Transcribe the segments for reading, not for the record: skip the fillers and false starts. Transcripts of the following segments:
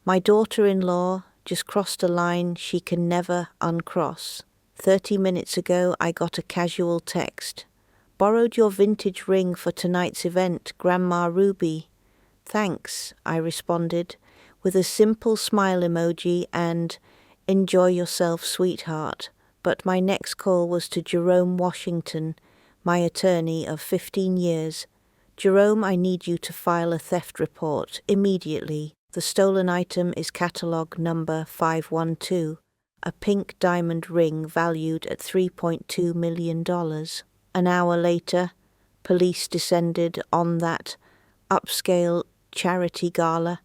My daughter-in-law just crossed a line she can never uncross. 30 minutes ago I got a casual text. Borrowed your vintage ring for tonight's event, Grandma Ruby. Thanks, I responded, with a simple smile emoji and enjoy yourself, sweetheart. But my next call was to Jerome Washington, my attorney of 15 years. Jerome, I need you to file a theft report immediately. The stolen item is catalogue number 512, a pink diamond ring valued at $3.2 million. An hour later, police descended on that upscale charity gala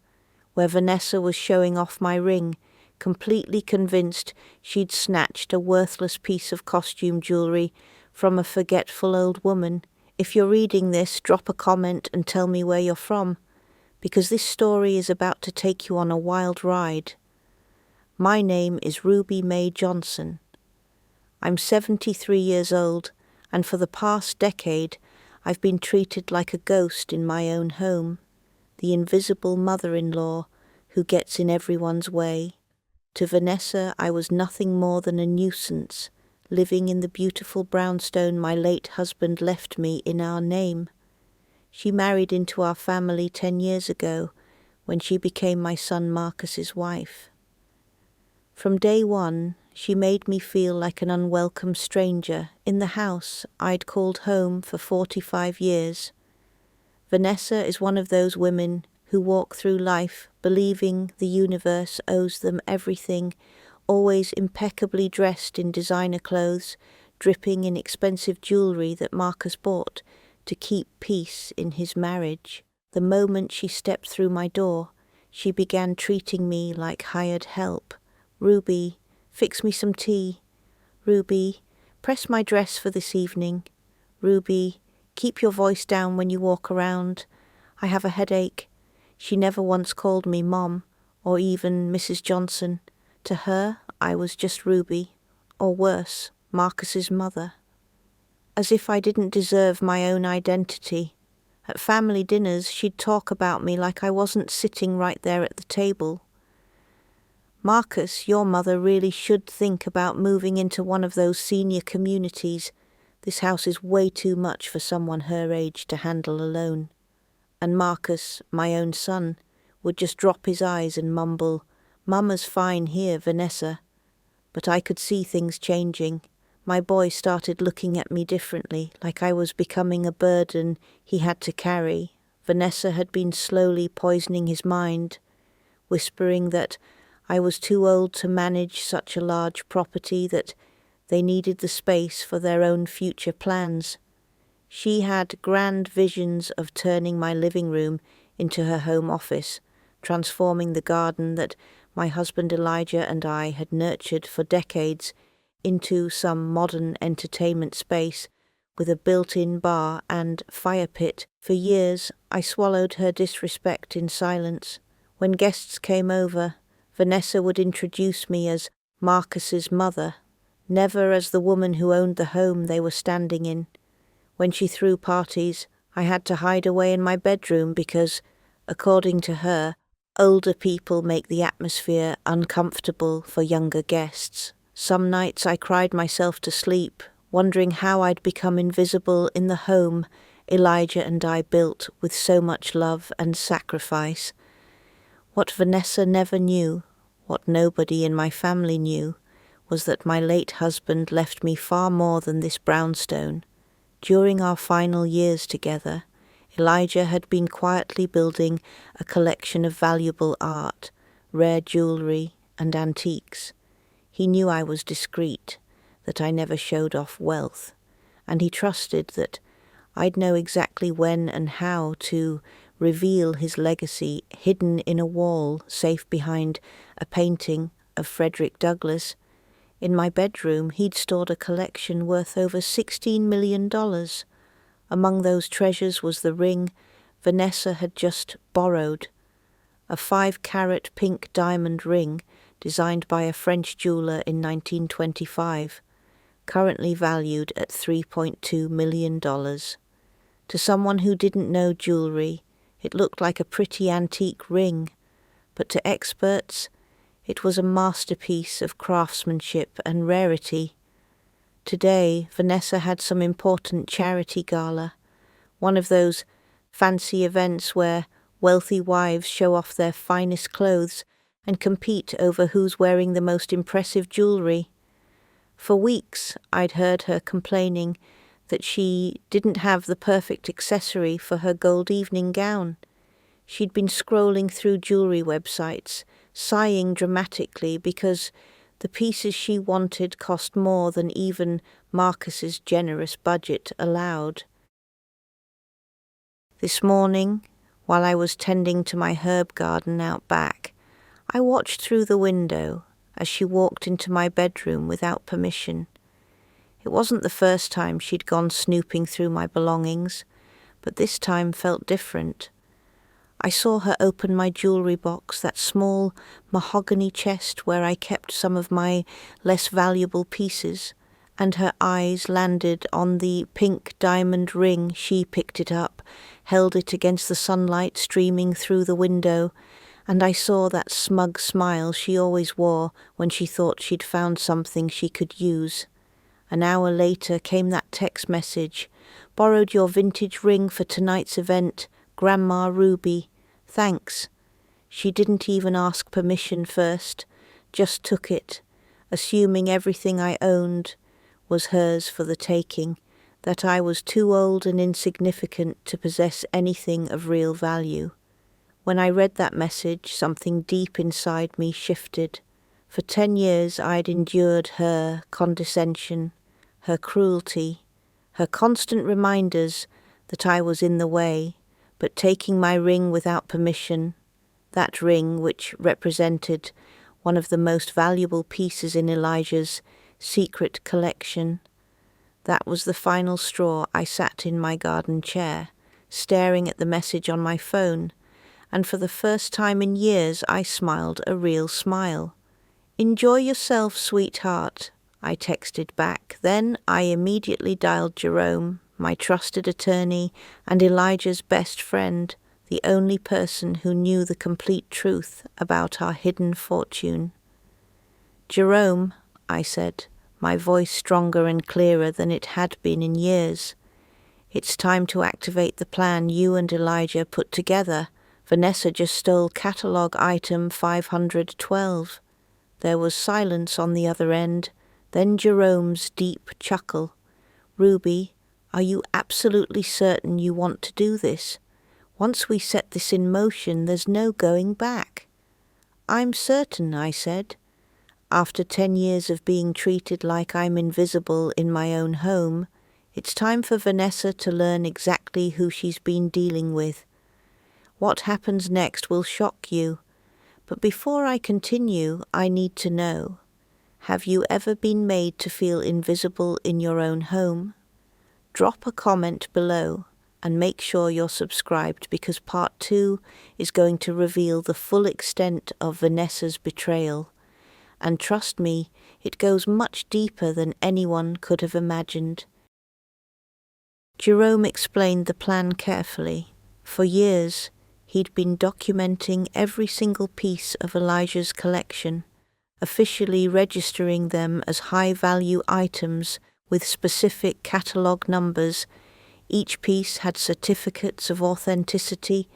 where Vanessa was showing off my ring, completely convinced she'd snatched a worthless piece of costume jewelry from a forgetful old woman. If you're reading this, drop a comment and tell me where you're from, because this story is about to take you on a wild ride. My name is Ruby Mae Johnson. I'm 73 years old, and for the past decade I've been treated like a ghost in my own home, the invisible mother-in-law who gets in everyone's way. To Vanessa I was nothing more than a nuisance, living in the beautiful brownstone my late husband left me in our name. She married into our family 10 years ago, when she became my son Marcus's wife. From day one, she made me feel like an unwelcome stranger in the house I'd called home for 45 years. Vanessa is one of those women who walk through life believing the universe owes them everything, always impeccably dressed in designer clothes, dripping in expensive jewelry that Marcus bought to keep peace in his marriage. The moment she stepped through my door, she began treating me like hired help. Ruby, fix me some tea. Ruby, press my dress for this evening. Ruby, keep your voice down when you walk around. I have a headache. She never once called me Mom, or even Mrs. Johnson. To her, I was just Ruby, or worse, Marcus's mother. As if I didn't deserve my own identity. At family dinners, she'd talk about me like I wasn't sitting right there at the table. Marcus, your mother really should think about moving into one of those senior communities. This house is way too much for someone her age to handle alone. And Marcus, my own son, would just drop his eyes and mumble, Mama's fine here, Vanessa. But I could see things changing. My boy started looking at me differently, like I was becoming a burden he had to carry. Vanessa had been slowly poisoning his mind, whispering that I was too old to manage such a large property, that they needed the space for their own future plans. She had grand visions of turning my living room into her home office, transforming the garden that my husband Elijah and I had nurtured for decades into some modern entertainment space with a built-in bar and fire pit. For years I swallowed her disrespect in silence. When guests came over, Vanessa would introduce me as Marcus's mother, never as the woman who owned the home they were standing in. When she threw parties, I had to hide away in my bedroom because, according to her, older people make the atmosphere uncomfortable for younger guests. Some nights I cried myself to sleep, wondering how I'd become invisible in the home Elijah and I built with so much love and sacrifice. What Vanessa never knew, what nobody in my family knew, was that my late husband left me far more than this brownstone. During our final years together, Elijah had been quietly building a collection of valuable art, rare jewelry, and antiques. He knew I was discreet, that I never showed off wealth, and he trusted that I'd know exactly when and how to reveal his legacy hidden in a wall safe behind a painting of Frederick Douglass. In my bedroom, he'd stored a collection worth over $16 million. Among those treasures was the ring Vanessa had just borrowed, a 5-carat pink diamond ring designed by a French jeweler in 1925, currently valued at $3.2 million. To someone who didn't know jewelry, it looked like a pretty antique ring, but to experts, it was a masterpiece of craftsmanship and rarity. Today, Vanessa had some important charity gala, one of those fancy events where wealthy wives show off their finest clothes and compete over who's wearing the most impressive jewelry. For weeks, I'd heard her complaining that she didn't have the perfect accessory for her gold evening gown. She'd been scrolling through jewelry websites, sighing dramatically because the pieces she wanted cost more than even Marcus's generous budget allowed. This morning, while I was tending to my herb garden out back, I watched through the window as she walked into my bedroom without permission. It wasn't the first time she'd gone snooping through my belongings, but this time felt different. I saw her open my jewelry box, that small mahogany chest where I kept some of my less valuable pieces, and her eyes landed on the pink diamond ring. She picked it up, held it against the sunlight streaming through the window, and I saw that smug smile she always wore when she thought she'd found something she could use. An hour later came that text message: "Borrowed your vintage ring for tonight's event, Grandma Ruby. Thanks." She didn't even ask permission first, just took it, assuming everything I owned was hers for the taking, that I was too old and insignificant to possess anything of real value. When I read that message, something deep inside me shifted. For 10 years I'd endured her condescension, her cruelty, her constant reminders that I was in the way, but taking my ring without permission, that ring which represented one of the most valuable pieces in Elijah's secret collection, that was the final straw. I sat in my garden chair, staring at the message on my phone, and for the first time in years I smiled a real smile. "Enjoy yourself, sweetheart," I texted back. Then I immediately dialed Jerome, my trusted attorney and Elijah's best friend, the only person who knew the complete truth about our hidden fortune. "Jerome," I said, my voice stronger and clearer than it had been in years, "it's time to activate the plan you and Elijah put together. Vanessa just stole catalogue item 512. There was silence on the other end, then Jerome's deep chuckle. "Ruby, are you absolutely certain you want to do this? Once we set this in motion, there's no going back." "I'm certain," I said. "After 10 years of being treated like I'm invisible in my own home, it's time for Vanessa to learn exactly who she's been dealing with. What happens next will shock you, but before I continue, I need to know, have you ever been made to feel invisible in your own home? Drop a comment below and make sure you're subscribed, because part 2 is going to reveal the full extent of Vanessa's betrayal. And trust me, it goes much deeper than anyone could have imagined." Jerome explained the plan carefully. For years, he'd been documenting every single piece of Elijah's collection, officially registering them as high-value items with specific catalogue numbers. Each piece had certificates of authenticity,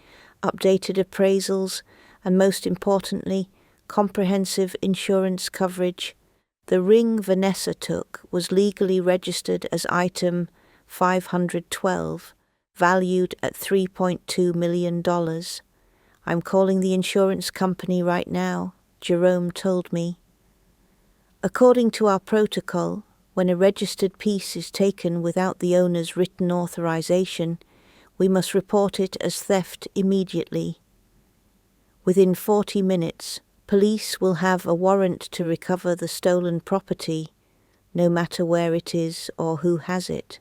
updated appraisals, and most importantly, comprehensive insurance coverage. The ring Vanessa took was legally registered as item 512, valued at $3.2 million. "I'm calling the insurance company right now," Jerome told me. "According to our protocol, when a registered piece is taken without the owner's written authorization, we must report it as theft immediately. Within 40 minutes, police will have a warrant to recover the stolen property, no matter where it is or who has it."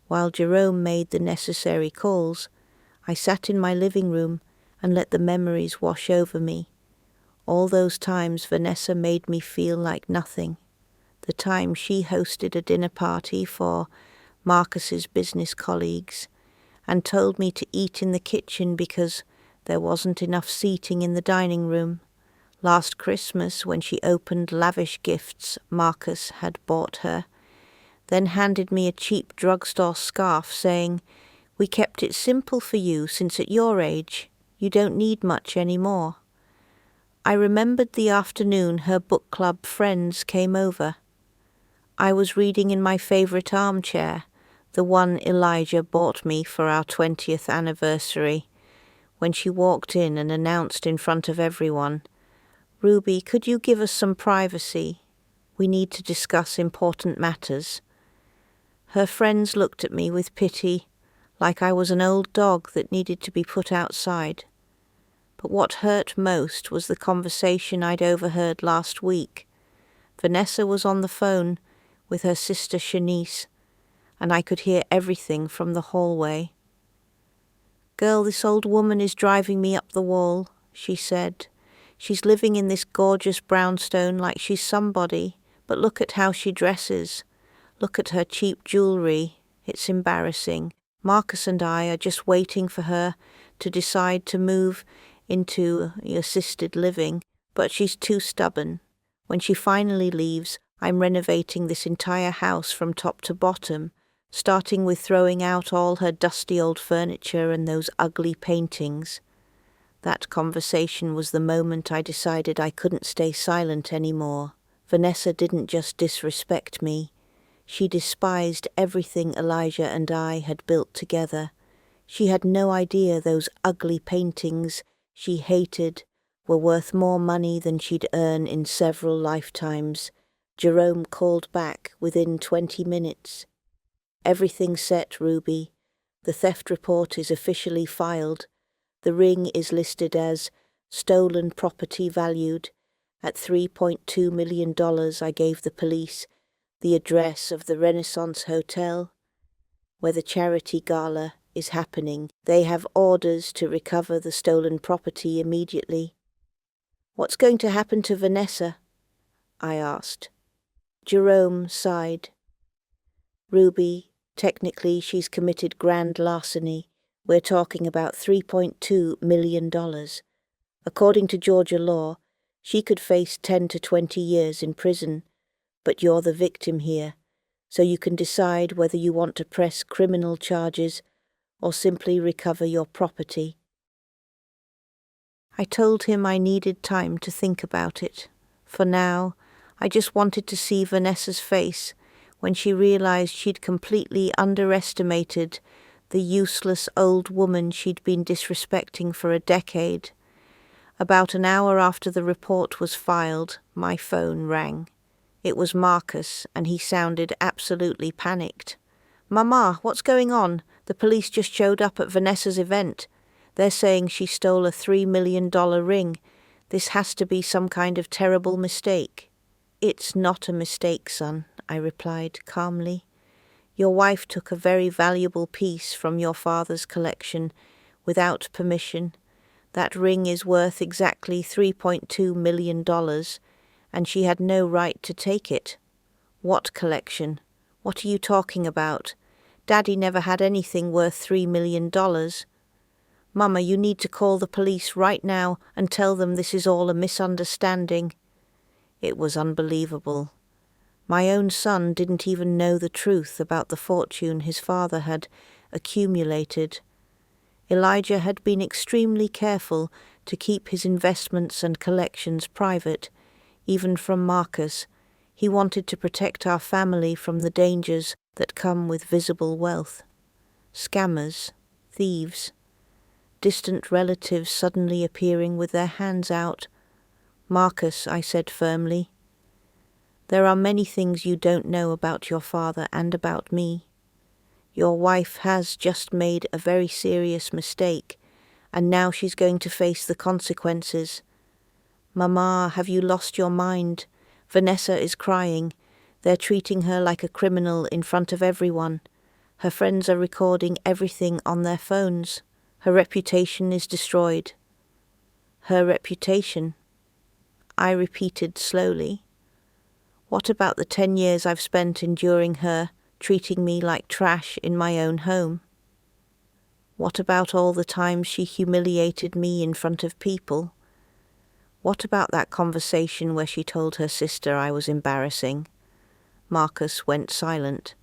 While Jerome made the necessary calls, I sat in my living room and let the memories wash over me. All those times Vanessa made me feel like nothing. The time she hosted a dinner party for Marcus's business colleagues and told me to eat in the kitchen because there wasn't enough seating in the dining room. Last Christmas, when she opened lavish gifts Marcus had bought her, then handed me a cheap drugstore scarf saying, "We kept it simple for you since at your age, you don't need much anymore." I remembered the afternoon her book club friends came over. I was reading in my favourite armchair, the one Elijah bought me for our 20th anniversary, when she walked in and announced in front of everyone, "Ruby, could you give us some privacy? We need to discuss important matters." Her friends looked at me with pity, like I was an old dog that needed to be put outside. But what hurt most was the conversation I'd overheard last week. Vanessa was on the phone with her sister Shanice, and I could hear everything from the hallway. "Girl, this old woman is driving me up the wall," she said. "She's living in this gorgeous brownstone like she's somebody, but look at how she dresses. Look at her cheap jewelry. It's embarrassing. Marcus and I are just waiting for her to decide to move into assisted living, but she's too stubborn. When she finally leaves, I'm renovating this entire house from top to bottom, starting with throwing out all her dusty old furniture and those ugly paintings." That conversation was the moment I decided I couldn't stay silent anymore. Vanessa didn't just disrespect me. She despised everything Elijah and I had built together. She had no idea those ugly paintings she hated were worth more money than she'd earn in several lifetimes. Jerome called back within 20 minutes. "Everything's set, Ruby. The theft report is officially filed. The ring is listed as stolen property valued at $3.2 million. I gave the police the address of the Renaissance Hotel, where the charity gala is happening. They have orders to recover the stolen property immediately." "What's going to happen to Vanessa?" I asked. Jerome sighed. "Ruby, technically she's committed grand larceny. We're talking about $3.2 million. According to Georgia law, she could face 10 to 20 years in prison, but you're the victim here, so you can decide whether you want to press criminal charges or simply recover your property." I told him I needed time to think about it. For now, I just wanted to see Vanessa's face when she realized she'd completely underestimated the useless old woman she'd been disrespecting for a decade. About an hour after the report was filed, my phone rang. It was Marcus, and he sounded absolutely panicked. "Mama, what's going on? The police just showed up at Vanessa's event. They're saying she stole a $3 million ring. This has to be some kind of terrible mistake." "It's not a mistake, son," I replied calmly. "Your wife took a very valuable piece from your father's collection without permission. That ring is worth exactly $3.2 million, and she had no right to take it." "What collection? What are you talking about? Daddy never had anything worth $3 million. Mama, you need to call the police right now and tell them this is all a misunderstanding." It was unbelievable. My own son didn't even know the truth about the fortune his father had accumulated. Elijah had been extremely careful to keep his investments and collections private, even from Marcus. He wanted to protect our family from the dangers that come with visible wealth. Scammers, thieves, distant relatives suddenly appearing with their hands out. "Marcus," I said firmly, "there are many things you don't know about your father and about me. Your wife has just made a very serious mistake, and now she's going to face the consequences. Mama, have you lost your mind? Vanessa is crying. They're treating her like a criminal in front of everyone. Her friends are recording everything on their phones. Her reputation is destroyed." "Her reputation?" I repeated slowly. "What about the 10 years I've spent enduring her, treating me like trash in my own home? What about all the times she humiliated me in front of people? What about that conversation where she told her sister I was embarrassing? Marcus went silent.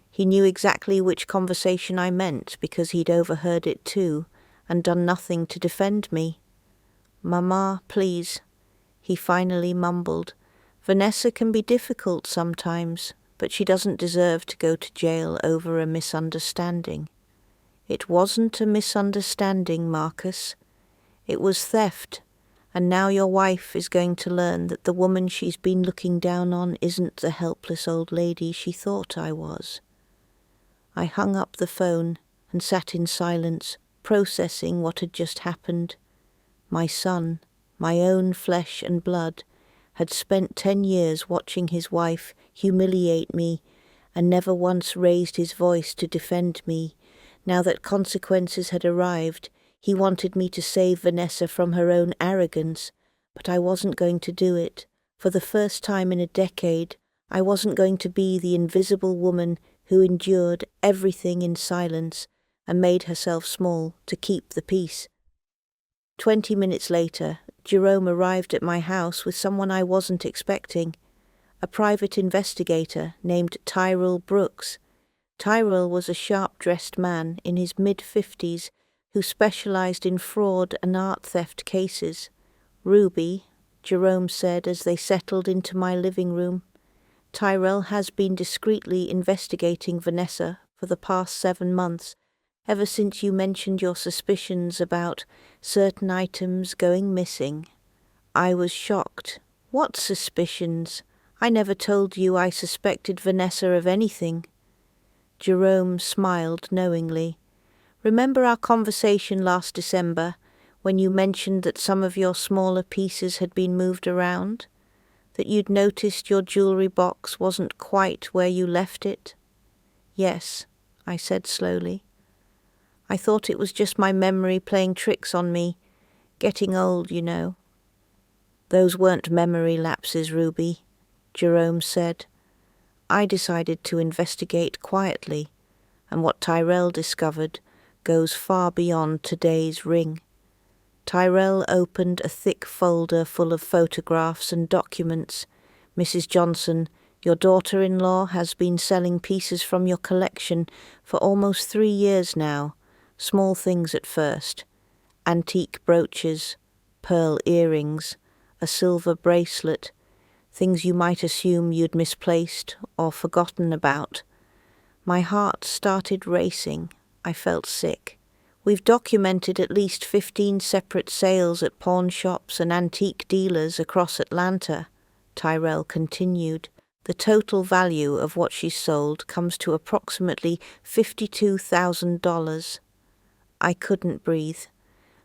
He knew exactly which conversation I meant because he'd overheard it too and done nothing to defend me. "Mama, please," he finally mumbled. "Vanessa can be difficult sometimes, but she doesn't deserve to go to jail over a misunderstanding." "It wasn't a misunderstanding, Marcus. It was theft, and now your wife is going to learn that the woman she's been looking down on isn't the helpless old lady she thought I was." I hung up the phone and sat in silence, processing what had just happened. My son, my own flesh and blood, had spent 10 years watching his wife humiliate me and never once raised his voice to defend me. Now that consequences had arrived, he wanted me to save Vanessa from her own arrogance, but I wasn't going to do it. For the first time in a decade, I wasn't going to be the invisible woman who endured everything in silence and made herself small to keep the peace. 20 minutes later, Jerome arrived at my house with someone I wasn't expecting, a private investigator named Tyrell Brooks. Tyrell was a sharp-dressed man in his mid-50s who specialized in fraud and art theft cases. "Ruby," Jerome said as they settled into my living room, "Tyrell has been discreetly investigating Vanessa for the past 7 months, ever since you mentioned your suspicions about certain items going missing." I was shocked. "What suspicions? I never told you I suspected Vanessa of anything." Jerome smiled knowingly. "Remember our conversation last December when you mentioned that some of your smaller pieces had been moved around? That you'd noticed your jewelry box wasn't quite where you left it?" "Yes," I said slowly. "I thought it was just my memory playing tricks on me. Getting old, you know." "Those weren't memory lapses, Ruby," Jerome said. "I decided to investigate quietly, and what Tyrell discovered goes far beyond today's ring." Tyrell opened a thick folder full of photographs and documents. "Mrs. Johnson, your daughter-in-law has been selling pieces from your collection for almost 3 years now. Small things at first. Antique brooches, pearl earrings, a silver bracelet, things you might assume you'd misplaced or forgotten about." My heart started racing. I felt sick. "We've documented at least 15 separate sales at pawn shops and antique dealers across Atlanta," Tyrell continued. "The total value of what she sold comes to approximately $52,000. I couldn't breathe.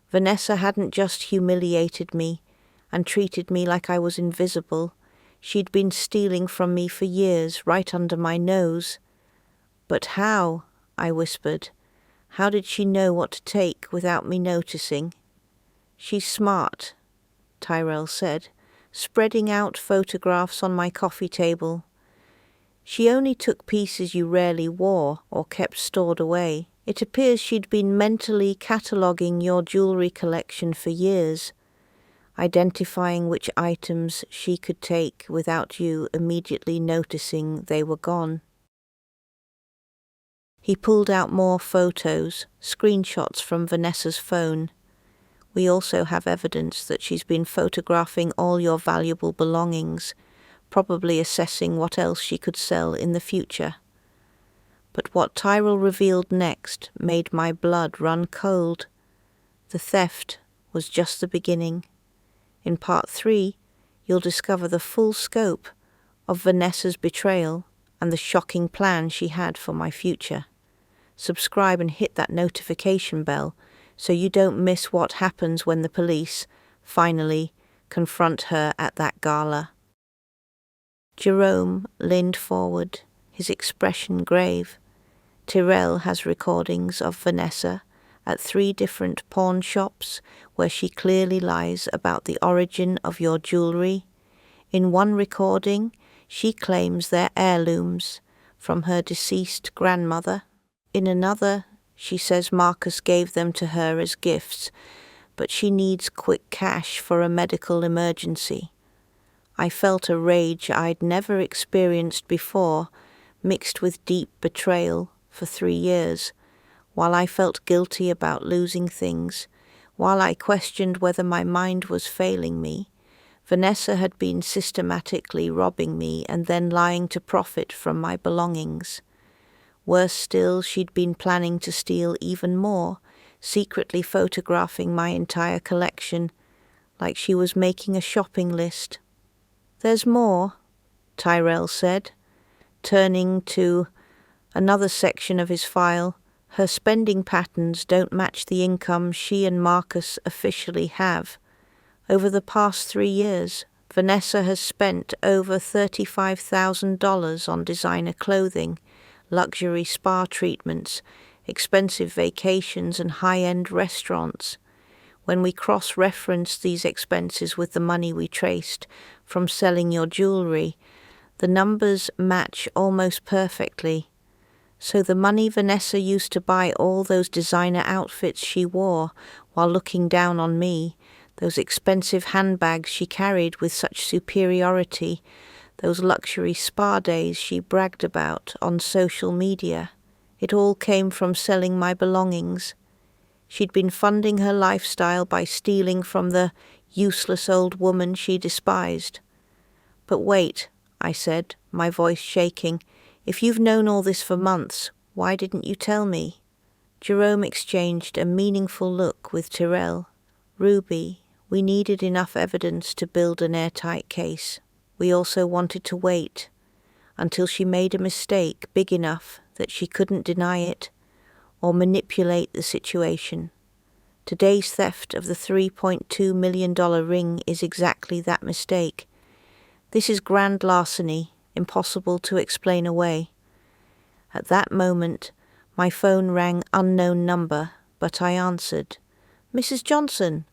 Vanessa hadn't just humiliated me and treated me like I was invisible. She'd been stealing from me for years, right under my nose. "But how?" I whispered. "How did she know what to take without me noticing?" "She's smart," Tyrell said, spreading out photographs on my coffee table. "She only took pieces you rarely wore or kept stored away. It appears she'd been mentally cataloguing your jewelry collection for years, identifying which items she could take without you immediately noticing they were gone." He pulled out more photos, screenshots from Vanessa's phone. "We also have evidence that she's been photographing all your valuable belongings, probably assessing what else she could sell in the future." But what Tyrell revealed next made my blood run cold. The theft was just the beginning. In Part 3, you'll discover the full scope of Vanessa's betrayal and the shocking plan she had for my future. Subscribe and hit that notification bell so you don't miss what happens when the police finally confront her at that gala. Jerome leaned forward, his expression grave. "Tyrell has recordings of Vanessa at 3 different pawn shops where she clearly lies about the origin of your jewelry. In one recording, she claims they're heirlooms from her deceased grandmother. In another, she says Marcus gave them to her as gifts, but she needs quick cash for a medical emergency. I felt a rage I'd never experienced before, mixed with deep betrayal for 3 years, while I felt guilty about losing things, while I questioned whether my mind was failing me. Vanessa had been systematically robbing me and then lying to profit from my belongings. Worse still, she'd been planning to steal even more, secretly photographing my entire collection, like she was making a shopping list. "There's more," Tyrell said, turning to another section of his file. "Her spending patterns don't match the income she and Marcus officially have. Over the past 3 years, Vanessa has spent over $35,000 on designer clothing, luxury spa treatments, expensive vacations, and high-end restaurants. When we cross-reference these expenses with the money we traced from selling your jewelry, the numbers match almost perfectly. So the money Vanessa used to buy all those designer outfits she wore while looking down on me, those expensive handbags she carried with such superiority, those luxury spa days she bragged about on social media, it all came from selling my belongings. She'd been funding her lifestyle by stealing from the useless old woman she despised. But wait, I said, my voice shaking, if you've known all this for months, why didn't you tell me?" Jerome exchanged a meaningful look with Tyrell. "Ruby, we needed enough evidence to build an airtight case. We also wanted to wait until she made a mistake big enough that she couldn't deny it or manipulate the situation. Today's theft of the $3.2 million ring is exactly that mistake. This is grand larceny, impossible to explain away." At that moment, my phone rang unknown number, but I answered. "Mrs. Johnson."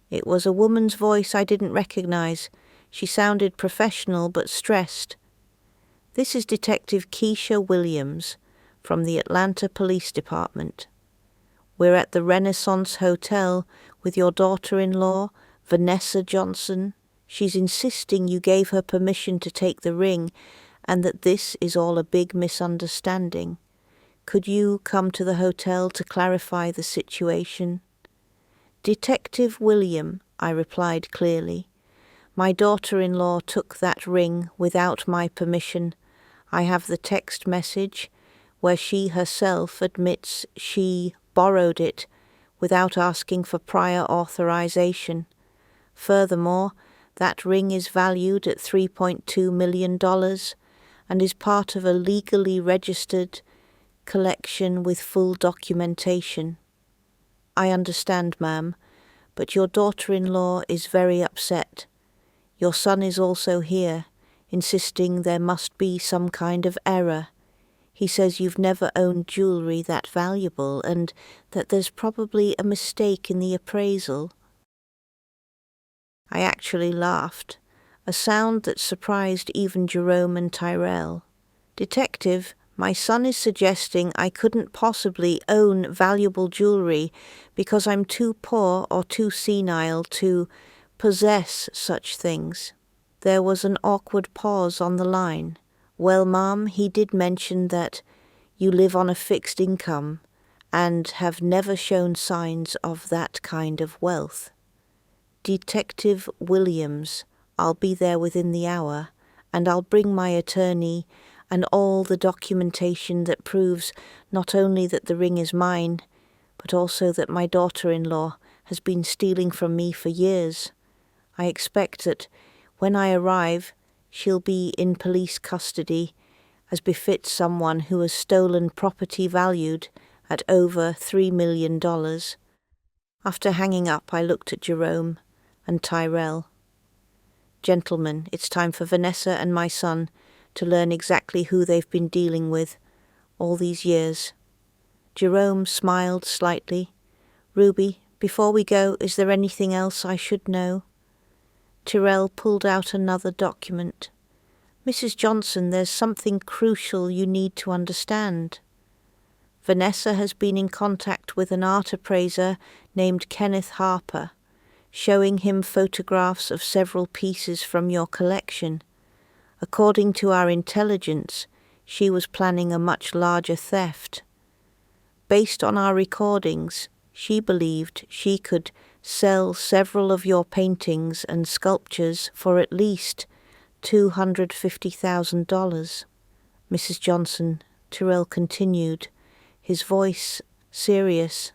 It was a woman's voice I didn't recognize. She sounded professional but stressed. "This is Detective Keisha Williams from the Atlanta Police Department. We're at the Renaissance Hotel with your daughter-in-law, Vanessa Johnson. She's insisting you gave her permission to take the ring and that this is all a big misunderstanding. Could you come to the hotel to clarify the situation?" "Detective William," I replied clearly. "My daughter-in-law took that ring without my permission. I have the text message where she herself admits she borrowed it without asking for prior authorization. Furthermore, that ring is valued at $3.2 million and is part of a legally registered collection with full documentation." "I understand, ma'am, but your daughter-in-law is very upset. Your son is also here, insisting there must be some kind of error. He says you've never owned jewelry that valuable and that there's probably a mistake in the appraisal." I actually laughed, a sound that surprised even Jerome and Tyrell. "Detective, my son is suggesting I couldn't possibly own valuable jewelry because I'm too poor or too senile to possess such things." There was an awkward pause on the line. "Well, ma'am, he did mention that you live on a fixed income and have never shown signs of that kind of wealth." "Detective Williams, I'll be there within the hour, and I'll bring my attorney and all the documentation that proves not only that the ring is mine, but also that my daughter-in-law has been stealing from me for years. I expect that when I arrive, she'll be in police custody, as befits someone who has stolen property valued at over $3 million. After hanging up, I looked at Jerome and Tyrell. "Gentlemen, it's time for Vanessa and my son to learn exactly who they've been dealing with all these years." Jerome smiled slightly. "Ruby, before we go, is there anything else I should know?" Tyrell pulled out another document. "Mrs. Johnson, there's something crucial you need to understand. Vanessa has been in contact with an art appraiser named Kenneth Harper, showing him photographs of several pieces from your collection. According to our intelligence, she was planning a much larger theft. Based on our recordings, she believed she could sell several of your paintings and sculptures for at least $250,000. Mrs. Johnson, Tyrrell continued, his voice serious.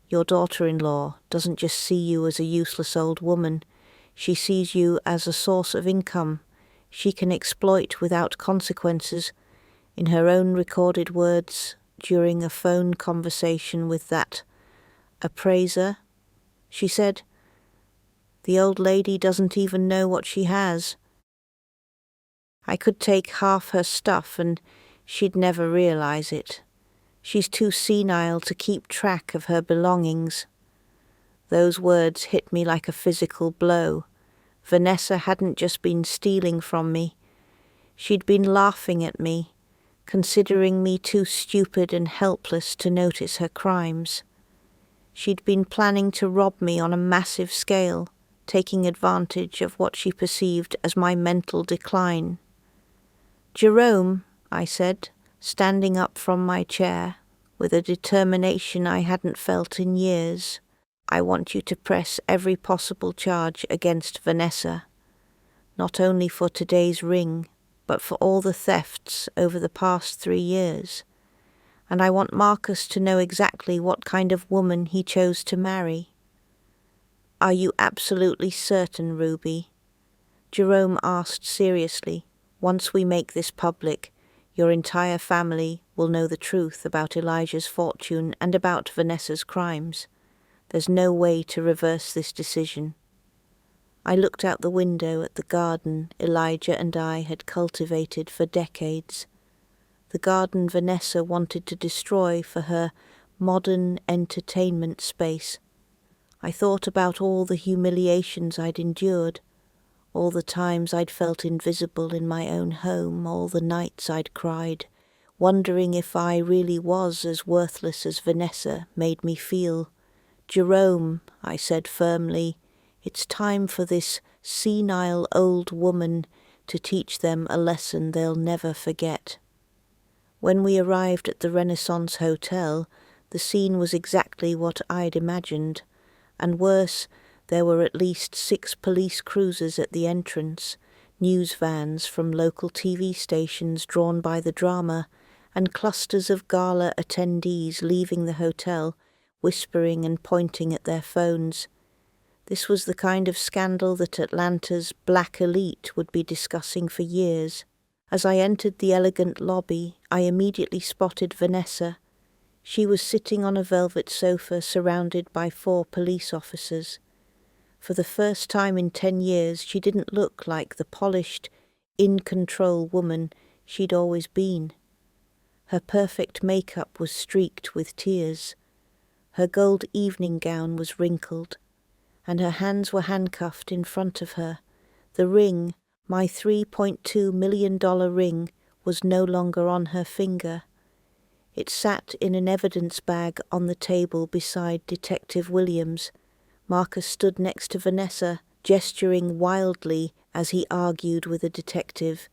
Your daughter-in-law doesn't just see you as a useless old woman. She sees you as a source of income she can exploit without consequences. In her own recorded words during a phone conversation with that appraiser, she said, "The old lady doesn't even know what she has. I could take half her stuff and she'd never realize it. She's too senile to keep track of her belongings." Those words hit me like a physical blow. Vanessa hadn't just been stealing from me. She'd been laughing at me, considering me too stupid and helpless to notice her crimes. She'd been planning to rob me on a massive scale, taking advantage of what she perceived as my mental decline. "Jerome," I said, standing up from my chair, with a determination I hadn't felt in years, "I want you to press every possible charge against Vanessa, not only for today's ring, but for all the thefts over the past 3 years. And I want Marcus to know exactly what kind of woman he chose to marry." "Are you absolutely certain, Ruby?" Jerome asked seriously. "Once we make this public, your entire family will know the truth about Elijah's fortune and about Vanessa's crimes. There's no way to reverse this decision." I looked out the window at the garden Elijah and I had cultivated for decades. The garden Vanessa wanted to destroy for her modern entertainment space. I thought about all the humiliations I'd endured, all the times I'd felt invisible in my own home, all the nights I'd cried, wondering if I really was as worthless as Vanessa made me feel. "Jerome," I said firmly, "it's time for this senile old woman to teach them a lesson they'll never forget." When we arrived at the Renaissance Hotel, the scene was exactly what I'd imagined, and worse, there were at least 6 police cruisers at the entrance, news vans from local TV stations drawn by the drama, and clusters of gala attendees leaving the hotel, whispering and pointing at their phones. This was the kind of scandal that Atlanta's black elite would be discussing for years. As I entered the elegant lobby, I immediately spotted Vanessa. She was sitting on a velvet sofa surrounded by 4 police officers. For the first time in 10 years, she didn't look like the polished, in-control woman she'd always been. Her perfect makeup was streaked with tears. Her gold evening gown was wrinkled, and her hands were handcuffed in front of her. The ring, my $3.2 million ring, was no longer on her finger. It sat in an evidence bag on the table beside Detective Williams. Marcus stood next to Vanessa, gesturing wildly as he argued with a detective.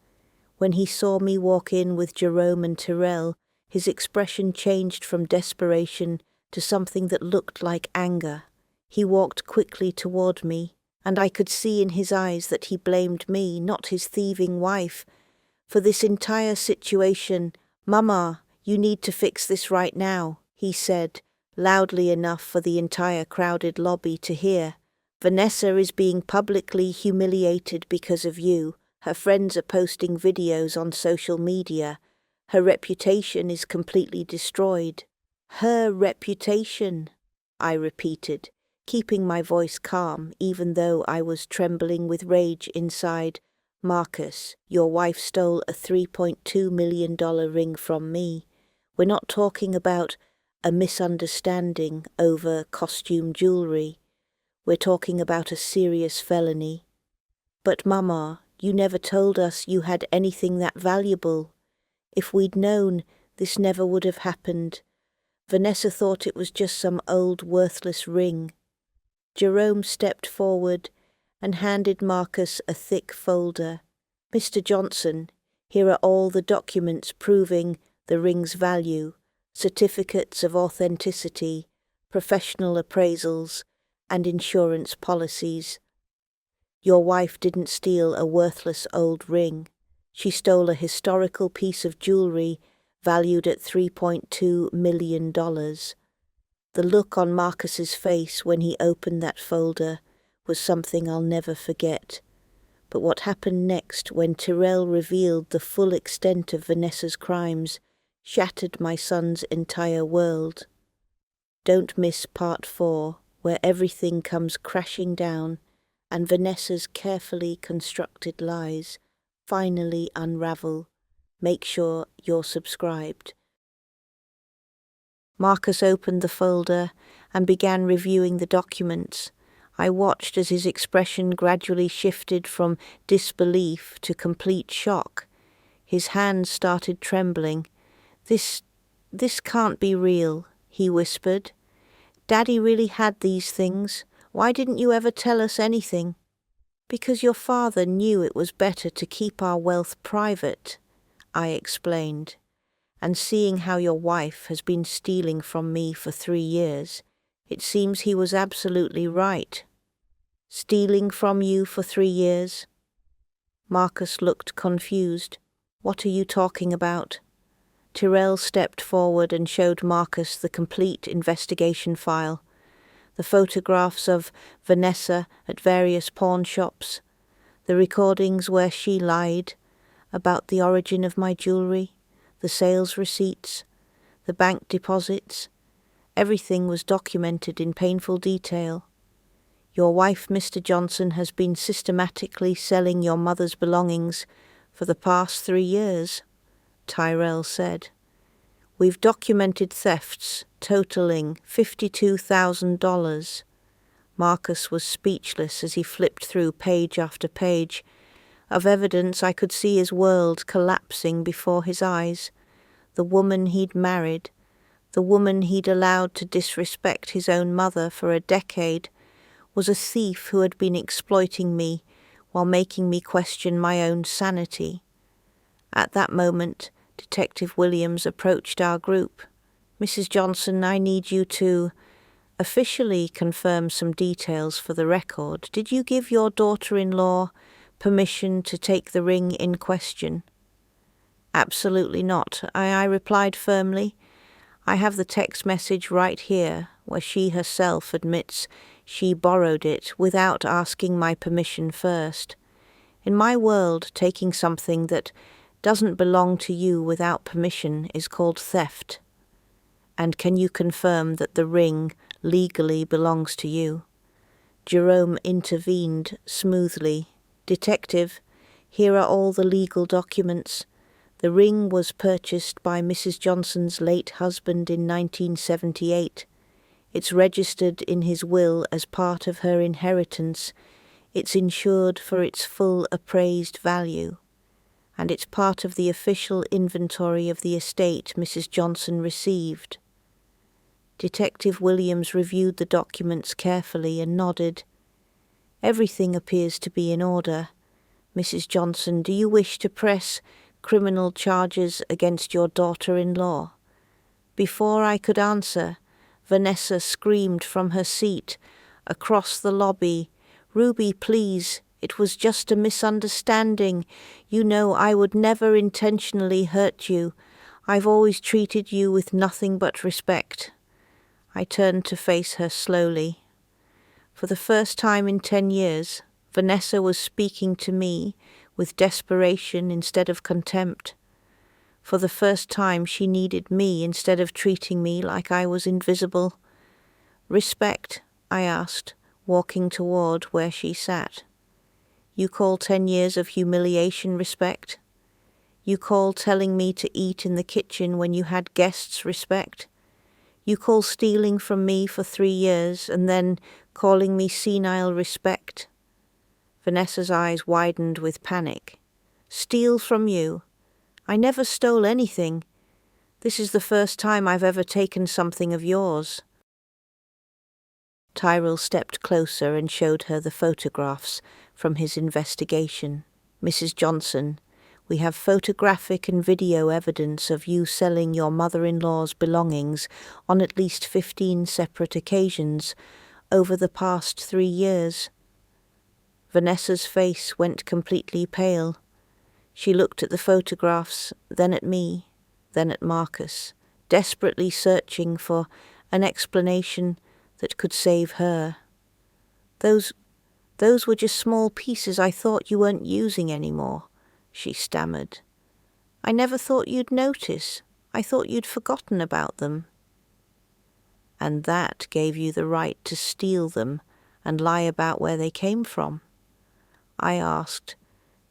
When he saw me walk in with Jerome and Tyrrell, his expression changed from desperation to something that looked like anger. He walked quickly toward me, and I could see in his eyes that he blamed me, not his thieving wife, for this entire situation. "Mama, you need to fix this right now," he said, loudly enough for the entire crowded lobby to hear. "Vanessa is being publicly humiliated because of you. Her friends are posting videos on social media. Her reputation is completely destroyed." "Her reputation," I repeated, keeping my voice calm even though I was trembling with rage inside. "Marcus, your wife stole a $3.2 million ring from me. We're not talking about a misunderstanding over costume jewelry. We're talking about a serious felony." "But Mama, you never told us you had anything that valuable. If we'd known, this never would have happened." Vanessa thought it was just some old worthless ring. Jerome stepped forward and handed Marcus a thick folder. Mr. Johnson, here are all the documents proving the ring's value, certificates of authenticity, professional appraisals, and insurance policies. Your wife didn't steal a worthless old ring. She stole a historical piece of jewelry valued at $3.2 million. The look on Marcus's face when he opened that folder was something I'll never forget. But what happened next when Tyrell revealed the full extent of Vanessa's crimes shattered my son's entire world. Don't miss part 4, where everything comes crashing down and Vanessa's carefully constructed lies finally unravel. Make sure you're subscribed. Marcus opened the folder and began reviewing the documents. I watched as his expression gradually shifted from disbelief to complete shock. His hands started trembling. This can't be real," he whispered. "Daddy really had these things. Why didn't you ever tell us anything?" "Because your father knew it was better to keep our wealth private," I explained. "And seeing how your wife has been stealing from me for 3 years, it seems he was absolutely right." "Stealing from you for 3 years?" Marcus looked confused. "What are you talking about?" Tyrell stepped forward and showed Marcus the complete investigation file. The photographs of Vanessa at various pawn shops, the recordings where she lied about the origin of my jewelry, the sales receipts, the bank deposits. Everything was documented in painful detail. "Your wife, Mr. Johnson, has been systematically selling your mother's belongings for the past 3 years, Tyrell said. "We've documented thefts totaling $52,000. Marcus was speechless as he flipped through page after page of evidence. I could see his world collapsing before his eyes. The woman he'd married, the woman he'd allowed to disrespect his own mother for a decade, was a thief who had been exploiting me while making me question my own sanity. At that moment, Detective Williams approached our group. "Mrs. Johnson, I need you to officially confirm some details for the record. Did you give your daughter-in-law permission to take the ring in question?" "Absolutely not," I replied firmly. "I have the text message right here where she herself admits she borrowed it without asking my permission first. In my world, taking something that doesn't belong to you without permission is called theft. And can you confirm that the ring legally belongs to you?" Jerome intervened smoothly. "Detective, here are all the legal documents. The ring was purchased by Mrs. Johnson's late husband in 1978. It's registered in his will as part of her inheritance. It's insured for its full appraised value. And it's part of the official inventory of the estate Mrs. Johnson received." Detective Williams reviewed the documents carefully and nodded. "Everything appears to be in order. Mrs. Johnson, do you wish to press criminal charges against your daughter-in-law?" Before I could answer, Vanessa screamed from her seat across the lobby, "Ruby, please, it was just a misunderstanding. You know I would never intentionally hurt you. I've always treated you with nothing but respect." I turned to face her slowly. For the first time in 10 years, Vanessa was speaking to me with desperation instead of contempt. For the first time she needed me instead of treating me like I was invisible. "Respect?" I asked, walking toward where she sat. "You call 10 years of humiliation respect? You call telling me to eat in the kitchen when you had guests respect? You call stealing from me for 3 years and then calling me senile respect?" Vanessa's eyes widened with panic. "Steal from you? I never stole anything. This is the first time I've ever taken something of yours." Tyrell stepped closer and showed her the photographs from his investigation. "Mrs. Johnson, we have photographic and video evidence of you selling your mother-in-law's belongings on at least 15 separate occasions over the past 3 years." Vanessa's face went completely pale. She looked at the photographs, then at me, then at Marcus, desperately searching for an explanation that could save her. Those were just small pieces I thought you weren't using anymore," she stammered. "I never thought you'd notice. I thought you'd forgotten about them." "And that gave you the right to steal them and lie about where they came from?" I asked.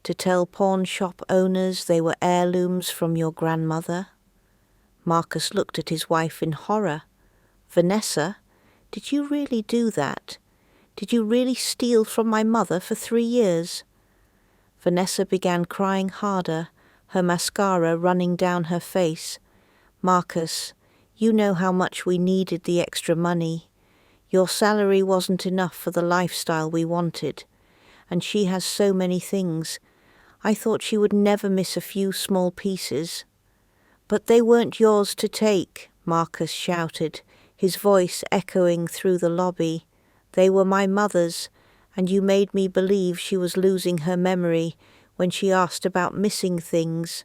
"To tell pawn shop owners they were heirlooms from your grandmother?" Marcus looked at his wife in horror. "Vanessa, did you really do that? Did you really steal from my mother for 3 years? Vanessa began crying harder, her mascara running down her face. "Marcus, you know how much we needed the extra money. Your salary wasn't enough for the lifestyle we wanted. And she has so many things. I thought she would never miss a few small pieces." "But they weren't yours to take," Marcus shouted, his voice echoing through the lobby. "They were my mother's, and you made me believe she was losing her memory when she asked about missing things.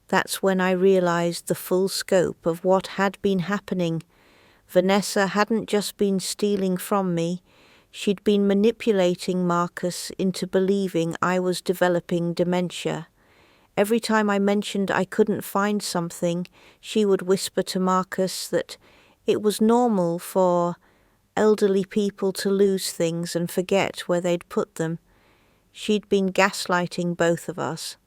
That's when I realized the full scope of what had been happening. Vanessa hadn't just been stealing from me. She'd been manipulating Marcus into believing I was developing dementia. Every time I mentioned I couldn't find something, she would whisper to Marcus that it was normal for elderly people to lose things and forget where they'd put them. She'd been gaslighting both of us."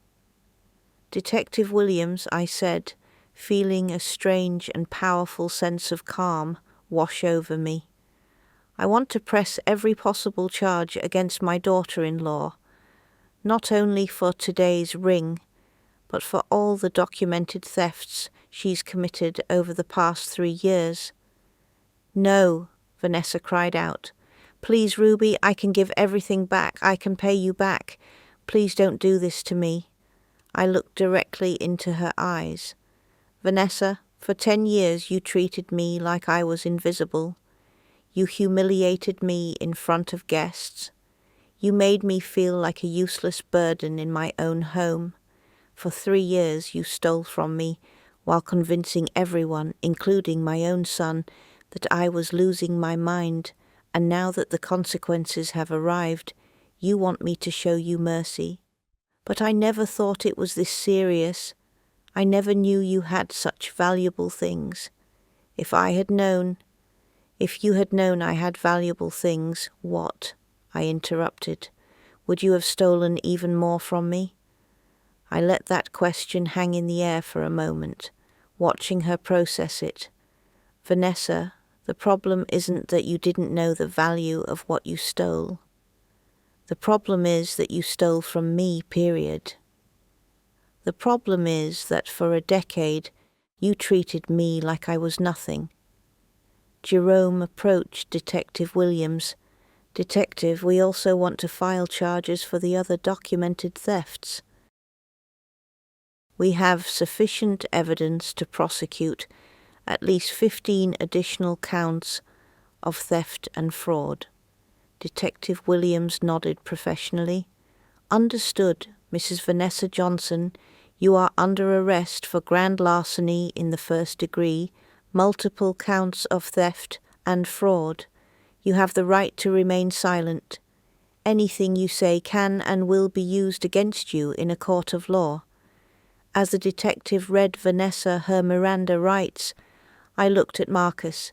"Detective Williams," I said, feeling a strange and powerful sense of calm wash over me. "I want to press every possible charge against my daughter-in-law, not only for today's ring, but for all the documented thefts she's committed over the past 3 years." "No," Vanessa cried out. "Please, Ruby, I can give everything back. I can pay you back. Please don't do this to me." I looked directly into her eyes. "Vanessa, for 10 years you treated me like I was invisible. You humiliated me in front of guests. You made me feel like a useless burden in my own home. For 3 years you stole from me while convincing everyone, including my own son, that I was losing my mind, and now that the consequences have arrived, you want me to show you mercy. But I never thought it was this serious. I never knew you had such valuable things. If you had known I had valuable things, what?" I interrupted. "Would you have stolen even more from me?" I let that question hang in the air for a moment, watching her process it. "Vanessa, the problem isn't that you didn't know the value of what you stole. The problem is that you stole from me, period. The problem is that for a decade you treated me like I was nothing." Jerome approached Detective Williams. "Detective, we also want to file charges for the other documented thefts. We have sufficient evidence to prosecute at least 15 additional counts of theft and fraud." Detective Williams nodded professionally. "Understood, Mrs. Vanessa Johnson. You are under arrest for grand larceny in the 1st degree, multiple counts of theft and fraud. You have the right to remain silent. Anything you say can and will be used against you in a court of law." As the detective read Vanessa her Miranda rights, I looked at Marcus.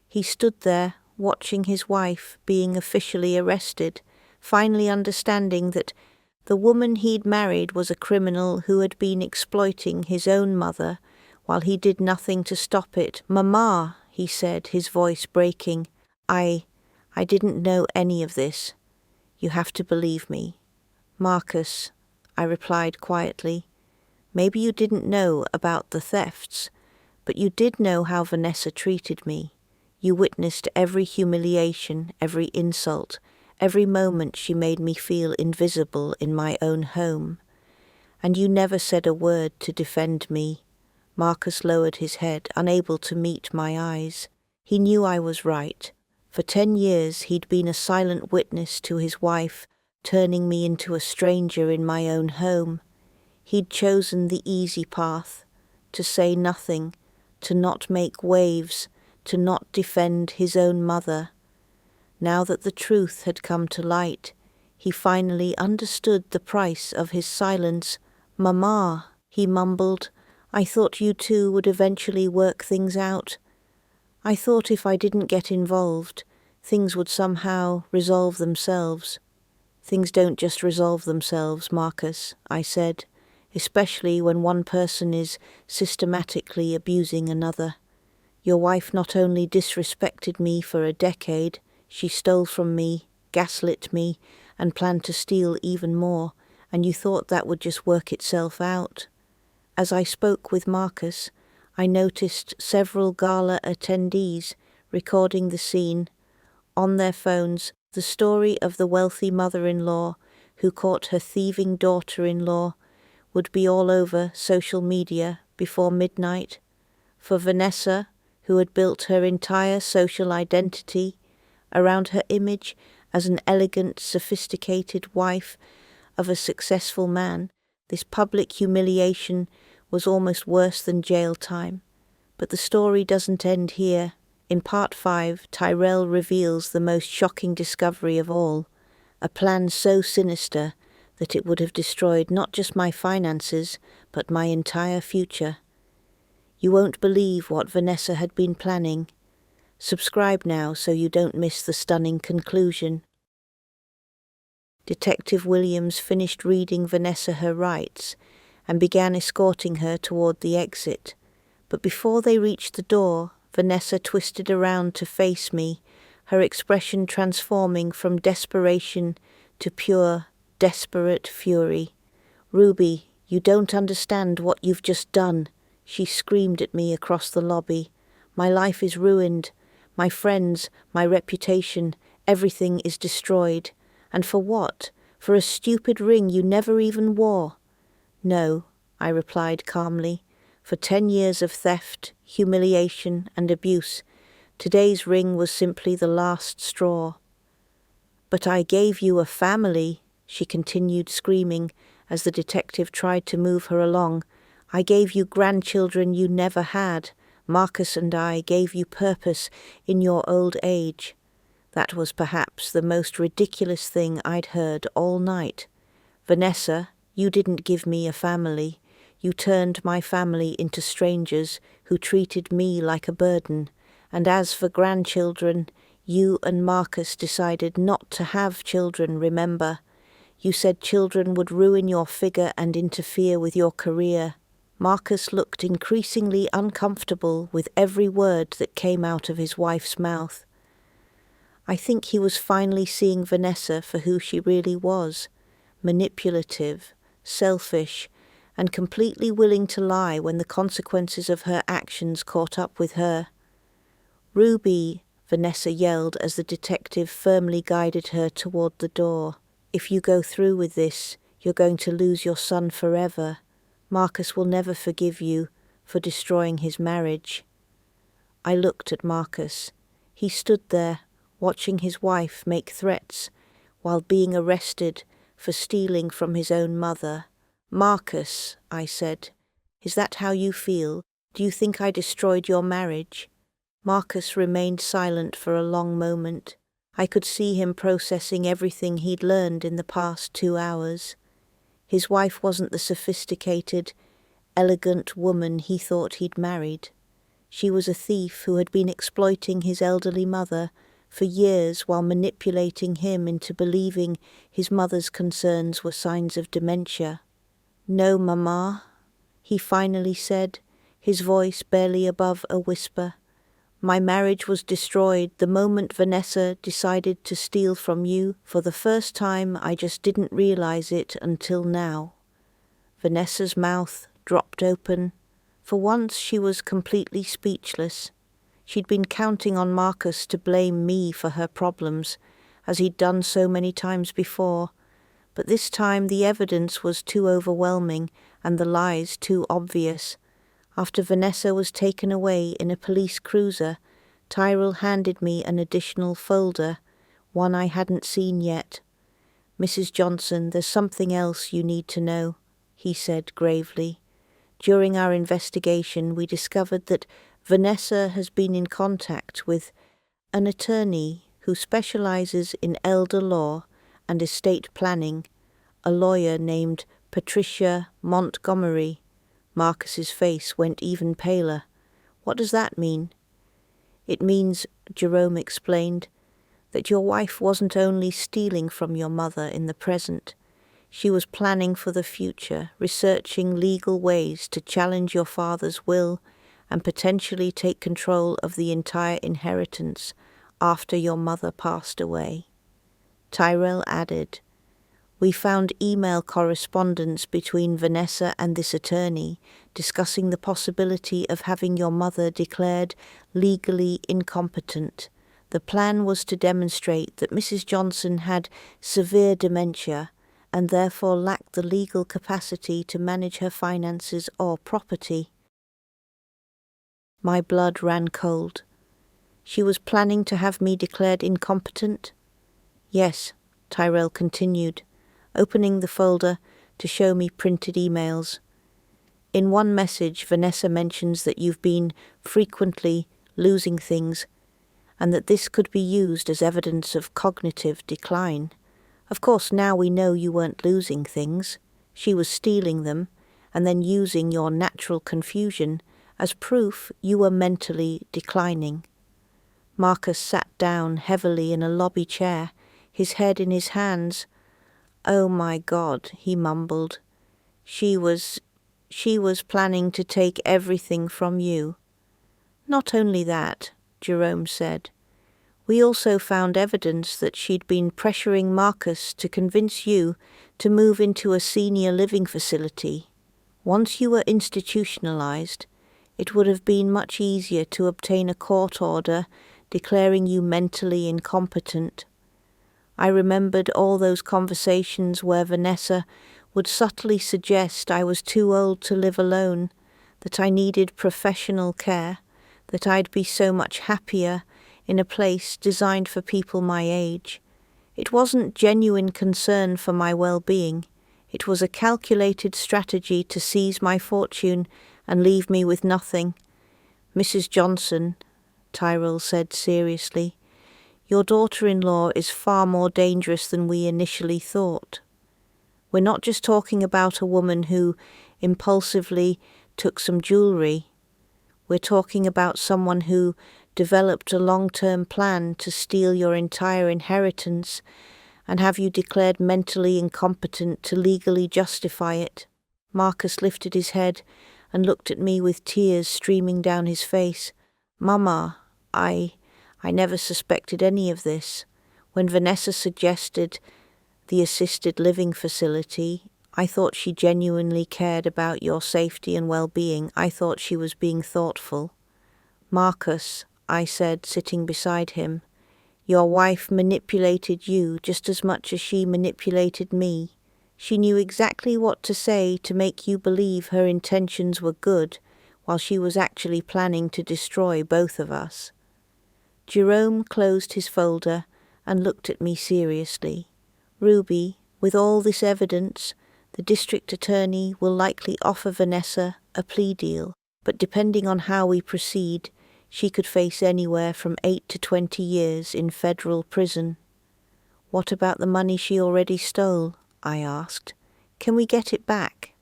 He stood there, watching his wife being officially arrested, finally understanding that the woman he'd married was a criminal who had been exploiting his own mother while he did nothing to stop it. "Mama," he said, his voice breaking, I didn't know any of this. You have to believe me." "Marcus," I replied quietly, "maybe you didn't know about the thefts, But you did know how Vanessa treated me. You witnessed every humiliation, every insult, every moment she made me feel invisible in my own home. And you never said a word to defend me. Marcus lowered his head, unable to meet my eyes. He knew I was right. For 10 years he'd been a silent witness to his wife turning me into a stranger in my own home. He'd chosen the easy path, to say nothing, to not make waves, to not defend his own mother. Now that the truth had come to light, he finally understood the price of his silence. "Mama," he mumbled, "I thought you two would eventually work things out. I thought if I didn't get involved, things would somehow resolve themselves." "Things don't just resolve themselves, Marcus," I said, "especially when one person is systematically abusing another. Your wife not only disrespected me for a decade, she stole from me, gaslit me, and planned to steal even more, and you thought that would just work itself out." As I spoke with Marcus, I noticed several gala attendees recording the scene. On their phones, the story of the wealthy mother-in-law who caught her thieving daughter-in-law would be all over social media before midnight. For Vanessa, who had built her entire social identity around her image as an elegant, sophisticated wife of a successful man, this public humiliation was almost worse than jail time. But the story doesn't end here. In Part 5, Tyrell reveals the most shocking discovery of all, a plan so sinister that it would have destroyed not just my finances, but my entire future. You won't believe what Vanessa had been planning. Subscribe now so you don't miss the stunning conclusion. Detective Williams finished reading Vanessa her rights and began escorting her toward the exit. But before they reached the door, Vanessa twisted around to face me, her expression transforming from desperation to pure, desperate fury. "Ruby, you don't understand what you've just done," she screamed at me across the lobby. "My life is ruined. My friends, my reputation, everything is destroyed. And for what? For a stupid ring you never even wore." "No," I replied calmly. "For 10 years of theft, humiliation, and abuse, today's ring was simply the last straw." "But I gave you a family," she continued screaming as the detective tried to move her along. "I gave you grandchildren you never had. Marcus and I gave you purpose in your old age." That was perhaps the most ridiculous thing I'd heard all night. "Vanessa, you didn't give me a family. You turned my family into strangers who treated me like a burden. And as for grandchildren, you and Marcus decided not to have children, remember? You said children would ruin your figure and interfere with your career." Marcus looked increasingly uncomfortable with every word that came out of his wife's mouth. I think he was finally seeing Vanessa for who she really was, manipulative, selfish, and completely willing to lie when the consequences of her actions caught up with her. "Ruby," Vanessa yelled as the detective firmly guided her toward the door. "If you go through with this, you're going to lose your son forever. Marcus will never forgive you for destroying his marriage." I looked at Marcus. He stood there, watching his wife make threats while being arrested for stealing from his own mother. "Marcus," I said, "is that how you feel? Do you think I destroyed your marriage?" Marcus remained silent for a long moment. I could see him processing everything he'd learned in the past 2 hours. His wife wasn't the sophisticated, elegant woman he thought he'd married. She was a thief who had been exploiting his elderly mother for years while manipulating him into believing his mother's concerns were signs of dementia. "No, Mama," he finally said, his voice barely above a whisper. "My marriage was destroyed the moment Vanessa decided to steal from you. For the first time, I just didn't realize it until now." Vanessa's mouth dropped open. For once she was completely speechless. She'd been counting on Marcus to blame me for her problems, as he'd done so many times before, but this time the evidence was too overwhelming and the lies too obvious. After Vanessa was taken away in a police cruiser, Tyrell handed me an additional folder, one I hadn't seen yet. "Mrs. Johnson, there's something else you need to know," he said gravely. "During our investigation, we discovered that Vanessa has been in contact with an attorney who specializes in elder law and estate planning, a lawyer named Patricia Montgomery." Marcus's face went even paler. "What does that mean?" "It means," Jerome explained, "that your wife wasn't only stealing from your mother in the present. She was planning for the future, researching legal ways to challenge your father's will and potentially take control of the entire inheritance after your mother passed away." Tyrell added, "We found email correspondence between Vanessa and this attorney discussing the possibility of having your mother declared legally incompetent. The plan was to demonstrate that Mrs. Johnson had severe dementia and therefore lacked the legal capacity to manage her finances or property." My blood ran cold. She was planning to have me declared incompetent? "Yes," Tyrell continued, opening the folder to show me printed emails. "In one message, Vanessa mentions that you've been frequently losing things, and that this could be used as evidence of cognitive decline. Of course, now we know you weren't losing things. She was stealing them, and then using your natural confusion as proof you were mentally declining." Marcus sat down heavily in a lobby chair, his head in his hands. "Oh my God," he mumbled. She was planning to take everything from you." "Not only that," Jerome said. "We also found evidence that she'd been pressuring Marcus to convince you to move into a senior living facility. Once you were institutionalized, it would have been much easier to obtain a court order declaring you mentally incompetent. I remembered all those conversations where Vanessa would subtly suggest I was too old to live alone, that I needed professional care, that I'd be so much happier in a place designed for people my age. It wasn't genuine concern for my well-being. It was a calculated strategy to seize my fortune and leave me with nothing. Mrs. Johnson," Tyrell said seriously, "your daughter-in-law is far more dangerous than we initially thought. We're not just talking about a woman who impulsively took some jewelry. We're talking about someone who developed a long-term plan to steal your entire inheritance and have you declared mentally incompetent to legally justify it." Marcus lifted his head and looked at me with tears streaming down his face. "Mama, I never suspected any of this. When Vanessa suggested the assisted living facility, I thought she genuinely cared about your safety and well-being. I thought she was being thoughtful." "Marcus," I said, sitting beside him, "your wife manipulated you just as much as she manipulated me. She knew exactly what to say to make you believe her intentions were good, while she was actually planning to destroy both of us." Jerome closed his folder and looked at me seriously. "Ruby, with all this evidence, the district attorney will likely offer Vanessa a plea deal, but depending on how we proceed, she could face anywhere from 8 to 20 years in federal prison." "What about the money she already stole?" I asked. "Can we get it back?"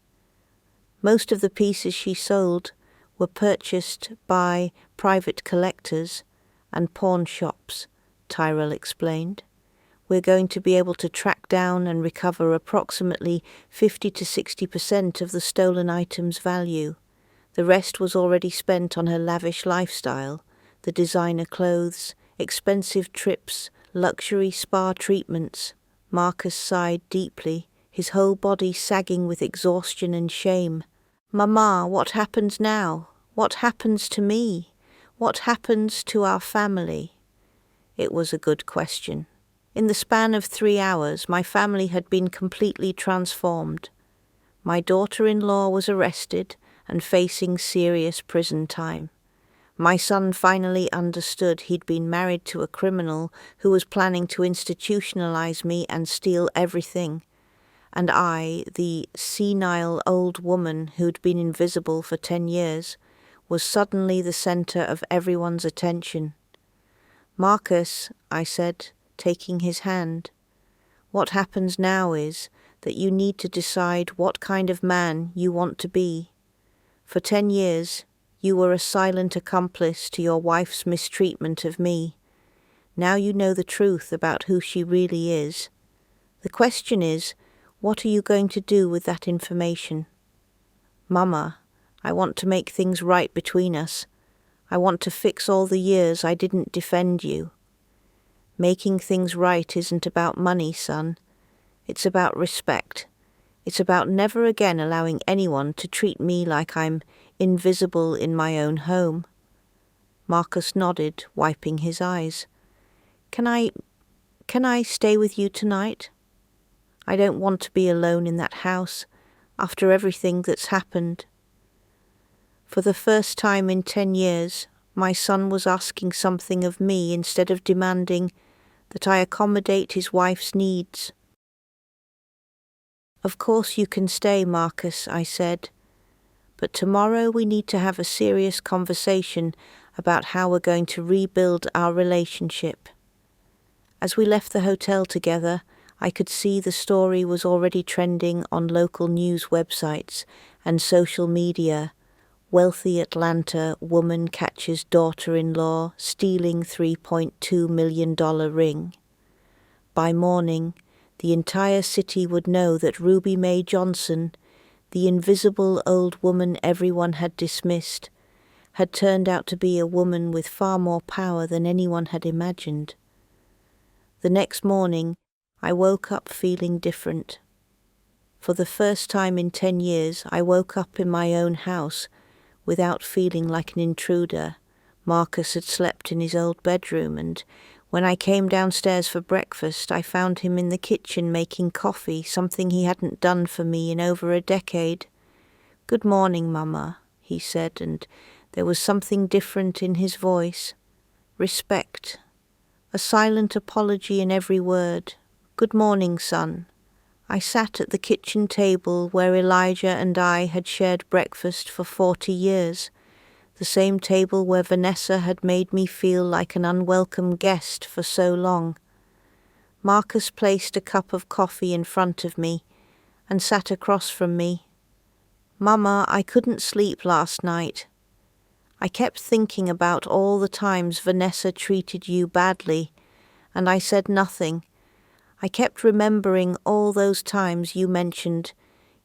"Most of the pieces she sold were purchased by private collectors and pawn shops," Tyrell explained. "We're going to be able to track down and recover approximately 50 to 60% of the stolen items' value. The rest was already spent on her lavish lifestyle, the designer clothes, expensive trips, luxury spa treatments." Marcus sighed deeply, his whole body sagging with exhaustion and shame. Mama, what happens now? What happens to me? What happens to our family? It was a good question. In the span of 3 hours, my family had been completely transformed. My daughter-in-law was arrested and facing serious prison time. My son finally understood he'd been married to a criminal who was planning to institutionalize me and steal everything. And I, the senile old woman who'd been invisible for 10 years, was suddenly the center of everyone's attention. "Marcus," I said, taking his hand, "what happens now is that you need to decide what kind of man you want to be. For 10 years, you were a silent accomplice to your wife's mistreatment of me. Now you know the truth about who she really is. The question is, what are you going to do with that information?" "Mama, I want to make things right between us. I want to fix all the years I didn't defend you." "Making things right isn't about money, son. It's about respect. It's about never again allowing anyone to treat me like I'm invisible in my own home." Marcus nodded, wiping his eyes. Can I stay with you tonight? I don't want to be alone in that house after everything that's happened." For the first time in 10 years, my son was asking something of me instead of demanding that I accommodate his wife's needs. "Of course you can stay, Marcus," I said, "but tomorrow we need to have a serious conversation about how we're going to rebuild our relationship." As we left the hotel together, I could see the story was already trending on local news websites and social media. Wealthy Atlanta woman catches daughter-in-law stealing $3.2 million ring. By morning, the entire city would know that Ruby Mae Johnson, the invisible old woman everyone had dismissed, had turned out to be a woman with far more power than anyone had imagined. The next morning, I woke up feeling different. For the first time in 10 years, I woke up in my own house without feeling like an intruder. Marcus had slept in his old bedroom, and when I came downstairs for breakfast, I found him in the kitchen making coffee, something he hadn't done for me in over a decade. "Good morning, Mama," he said, and there was something different in his voice. Respect. A silent apology in every word. "Good morning, son." I sat at the kitchen table where Elijah and I had shared breakfast for 40 years, the same table where Vanessa had made me feel like an unwelcome guest for so long. Marcus placed a cup of coffee in front of me and sat across from me. "Mama, I couldn't sleep last night. I kept thinking about all the times Vanessa treated you badly, and I said nothing. I kept remembering all those times you mentioned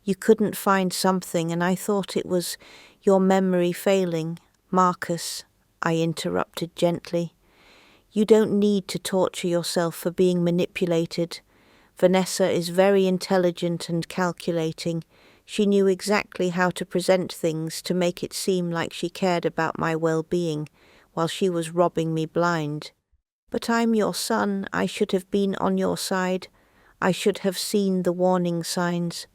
you couldn't find something, and I thought it was your memory failing." "Marcus," I interrupted gently, "you don't need to torture yourself for being manipulated. Vanessa is very intelligent and calculating. She knew exactly how to present things to make it seem like she cared about my well-being while she was robbing me blind. But I'm your son. I should have been on your side. I should have seen the warning signs."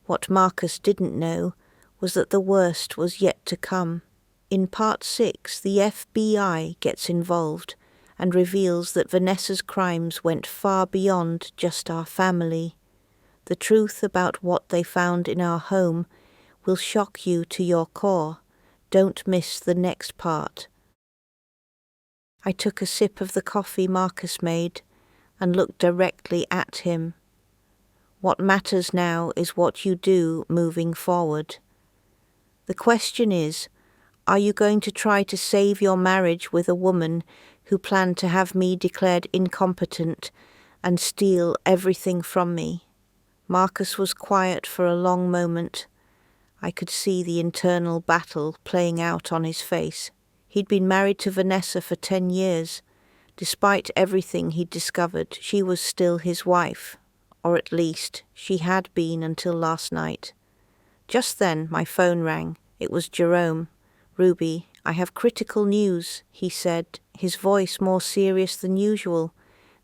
What Marcus didn't know was that the worst was yet to come. In Part 6, the FBI gets involved and reveals that Vanessa's crimes went far beyond just our family. The truth about what they found in our home will shock you to your core. Don't miss the next part. I took a sip of the coffee Marcus made and looked directly at him. What matters now is what you do moving forward. The question is, are you going to try to save your marriage with a woman who planned to have me declared incompetent and steal everything from me? Marcus was quiet for a long moment. I could see the internal battle playing out on his face. He'd been married to Vanessa for 10 years. Despite everything he'd discovered, she was still his wife, or at least she had been until last night. Just then my phone rang. It was Jerome. "Ruby, I have critical news," he said, his voice more serious than usual.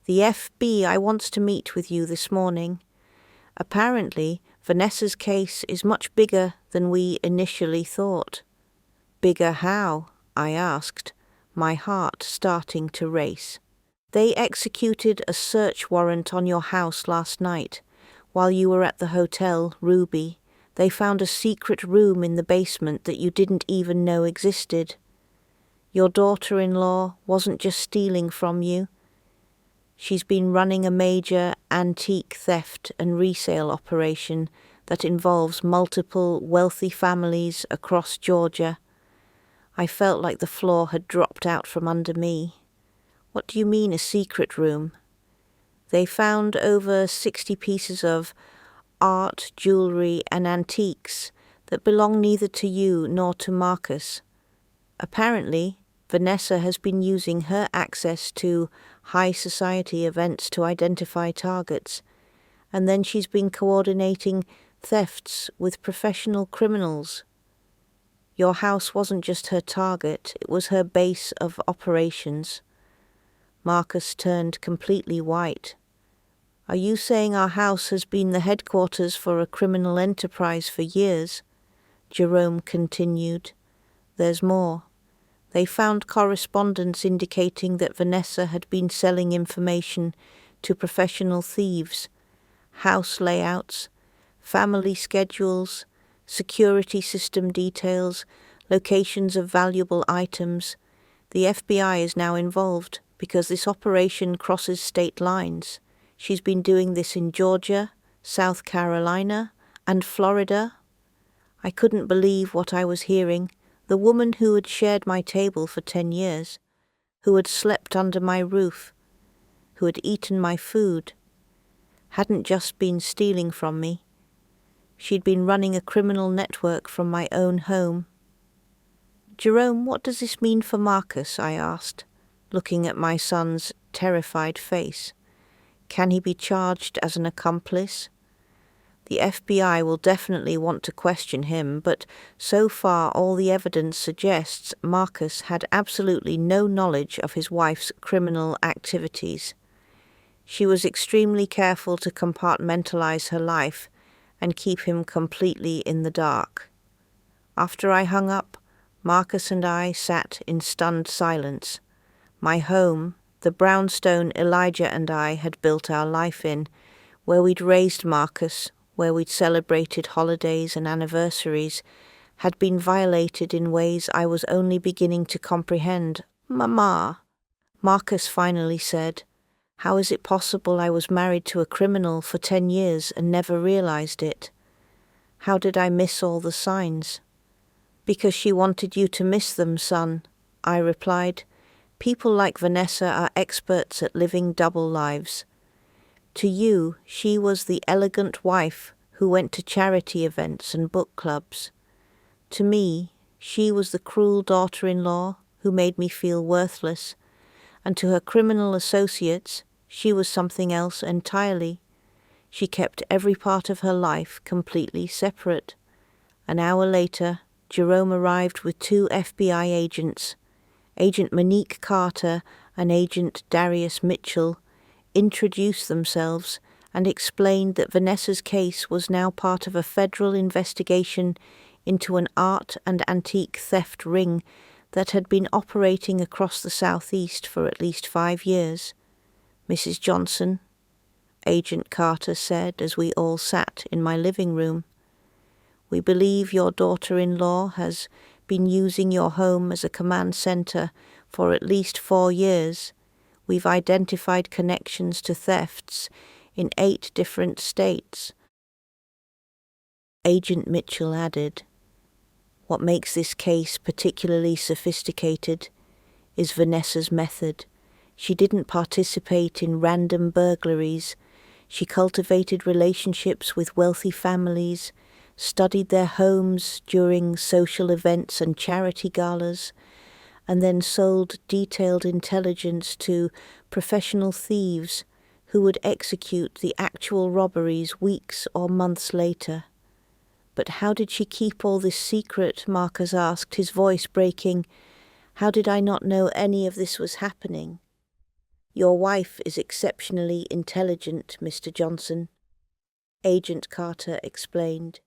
"The FBI wants to meet with you this morning. Apparently, Vanessa's case is much bigger than we initially thought." "Bigger how?" I asked, my heart starting to race. "They executed a search warrant on your house last night. While you were at the hotel, Ruby, they found a secret room in the basement that you didn't even know existed. Your daughter-in-law wasn't just stealing from you. She's been running a major antique theft and resale operation that involves multiple wealthy families across Georgia." I felt like the floor had dropped out from under me. "What do you mean, a secret room?" "They found over 60 pieces of art, jewelry, and antiques that belong neither to you nor to Marcus. Apparently, Vanessa has been using her access to high society events to identify targets, and then she's been coordinating thefts with professional criminals. Your house wasn't just her target, it was her base of operations." Marcus turned completely white. "Are you saying our house has been the headquarters for a criminal enterprise for years?" Jerome continued. "There's more. They found correspondence indicating that Vanessa had been selling information to professional thieves, house layouts, family schedules, security system details, locations of valuable items. The FBI is now involved because this operation crosses state lines. She's been doing this in Georgia, South Carolina, and Florida." I couldn't believe what I was hearing. The woman who had shared my table for 10 years, who had slept under my roof, who had eaten my food, hadn't just been stealing from me. She'd been running a criminal network from my own home. "Jerome, what does this mean for Marcus?" I asked, looking at my son's terrified face. "Can he be charged as an accomplice?" "The FBI will definitely want to question him, but so far all the evidence suggests Marcus had absolutely no knowledge of his wife's criminal activities. She was extremely careful to compartmentalize her life and keep him completely in the dark." After I hung up, Marcus and I sat in stunned silence. My home, the brownstone Elijah and I had built our life in, where we'd raised Marcus, where we'd celebrated holidays and anniversaries, had been violated in ways I was only beginning to comprehend. "Mama," Marcus finally said, "how is it possible I was married to a criminal for 10 years and never realized it? How did I miss all the signs?" "Because she wanted you to miss them, son," I replied. "People like Vanessa are experts at living double lives. To you, she was the elegant wife who went to charity events and book clubs. To me, she was the cruel daughter-in-law who made me feel worthless, and to her criminal associates, she was something else entirely. She kept every part of her life completely separate." An hour later, Jerome arrived with 2 FBI agents. Agent Monique Carter and Agent Darius Mitchell introduced themselves and explained that Vanessa's case was now part of a federal investigation into an art and antique theft ring that had been operating across the Southeast for at least 5 years. "Mrs. Johnson," Agent Carter said as we all sat in my living room, "we believe your daughter-in-law has been using your home as a command center for at least 4 years. We've identified connections to thefts in 8 different states." Agent Mitchell added, "What makes this case particularly sophisticated is Vanessa's method. She didn't participate in random burglaries. She cultivated relationships with wealthy families, studied their homes during social events and charity galas, and then sold detailed intelligence to professional thieves who would execute the actual robberies weeks or months later. But how did she keep all this secret? Marcus asked, his voice breaking. How did I not know any of this was happening? Your wife is exceptionally intelligent, Mr. Johnson, Agent Carter explained.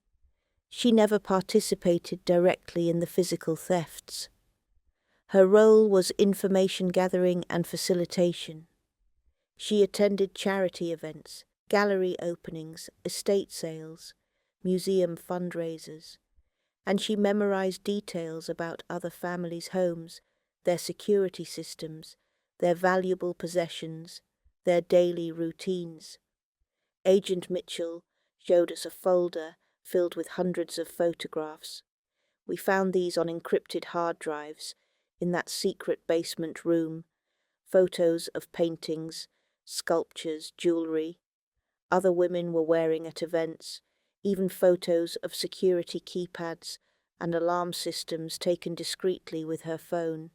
She never participated directly in the physical thefts. Her role was information gathering and facilitation. She attended charity events, gallery openings, estate sales, museum fundraisers, and she memorized details about other families' homes, their security systems, their valuable possessions, their daily routines. Agent Mitchell showed us a folder filled with hundreds of photographs. We found these on encrypted hard drives in that secret basement room, photos of paintings, sculptures, jewelry. Other women were wearing at events, even photos of security keypads and alarm systems taken discreetly with her phone.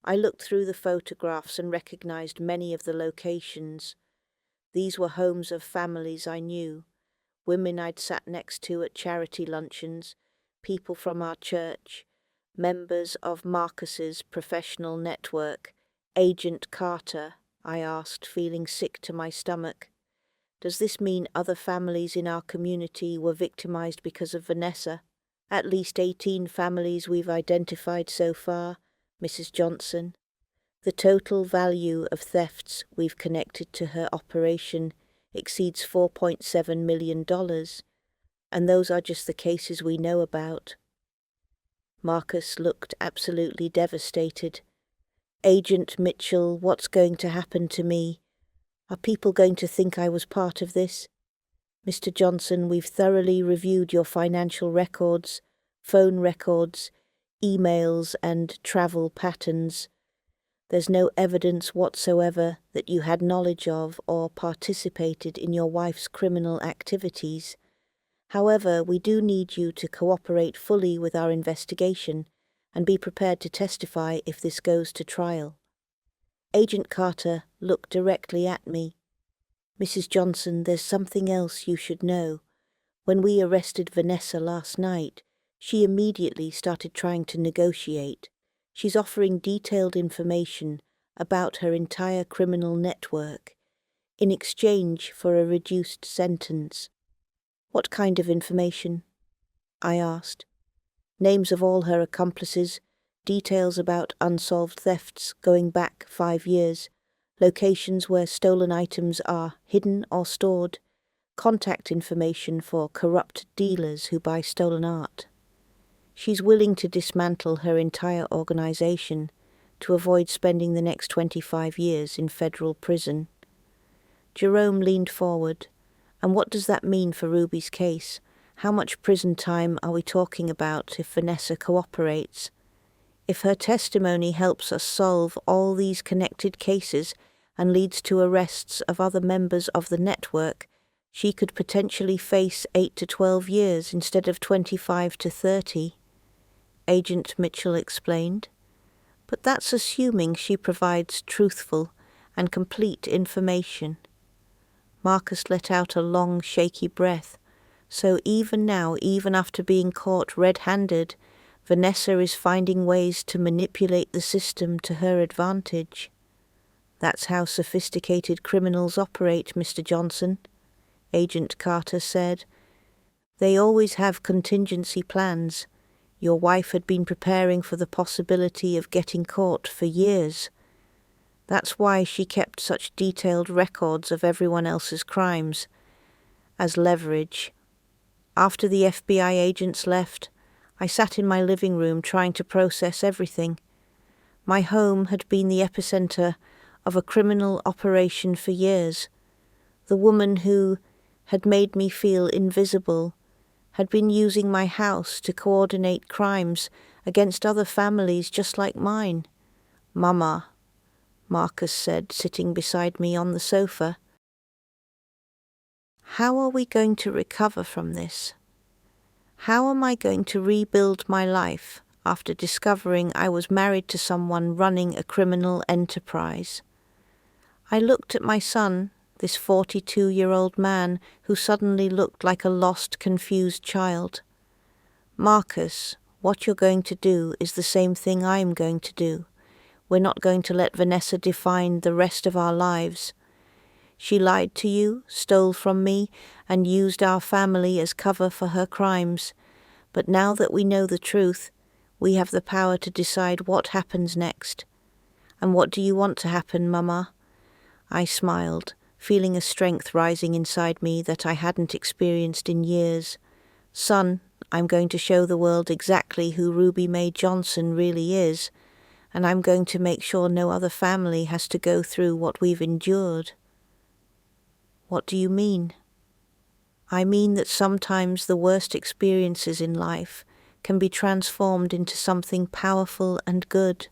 I looked through the photographs and recognized many of the locations. These were homes of families I knew, women I'd sat next to at charity luncheons, people from our church, members of Marcus's professional network. Agent Carter, I asked, feeling sick to my stomach. Does this mean other families in our community were victimized because of Vanessa? At least 18 families we've identified so far, Mrs. Johnson. The total value of thefts we've connected to her operation exceeds $4.7 million, and those are just the cases we know about. Marcus looked absolutely devastated. Agent Mitchell, what's going to happen to me? Are people going to think I was part of this? Mr. Johnson, we've thoroughly reviewed your financial records, phone records, emails, and travel patterns. There's no evidence whatsoever that you had knowledge of or participated in your wife's criminal activities. However, we do need you to cooperate fully with our investigation and be prepared to testify if this goes to trial. Agent Carter looked directly at me. Mrs. Johnson, there's something else you should know. When we arrested Vanessa last night, she immediately started trying to negotiate. She's offering detailed information about her entire criminal network in exchange for a reduced sentence. What kind of information? I asked. Names of all her accomplices, details about unsolved thefts going back 5 years, locations where stolen items are hidden or stored, contact information for corrupt dealers who buy stolen art. She's willing to dismantle her entire organization to avoid spending the next 25 years in federal prison. Jerome leaned forward. And what does that mean for Ruby's case? How much prison time are we talking about if Vanessa cooperates? If her testimony helps us solve all these connected cases and leads to arrests of other members of the network, she could potentially face 8 to 12 years instead of 25 to 30. Agent Mitchell explained. But that's assuming she provides truthful and complete information. Marcus let out a long, shaky breath. So even now, even after being caught red-handed, Vanessa is finding ways to manipulate the system to her advantage. That's how sophisticated criminals operate, Mr. Johnson, Agent Carter said. They always have contingency plans. Your wife had been preparing for the possibility of getting caught for years. That's why she kept such detailed records of everyone else's crimes, as leverage. After the FBI agents left, I sat in my living room trying to process everything. My home had been the epicenter of a criminal operation for years. The woman who had made me feel invisible had been using my house to coordinate crimes against other families just like mine. Mama, Marcus said, sitting beside me on the sofa. How are we going to recover from this? How am I going to rebuild my life after discovering I was married to someone running a criminal enterprise? I looked at my son, this 42-year-old man who suddenly looked like a lost, confused child. Marcus, what you're going to do is the same thing I'm going to do. We're not going to let Vanessa define the rest of our lives. She lied to you, stole from me, and used our family as cover for her crimes. But now that we know the truth, we have the power to decide what happens next. And what do you want to happen, Mama? I smiled, feeling a strength rising inside me that I hadn't experienced in years. Son, I'm going to show the world exactly who Ruby Mae Johnson really is, and I'm going to make sure no other family has to go through what we've endured. What do you mean? I mean that sometimes the worst experiences in life can be transformed into something powerful and good.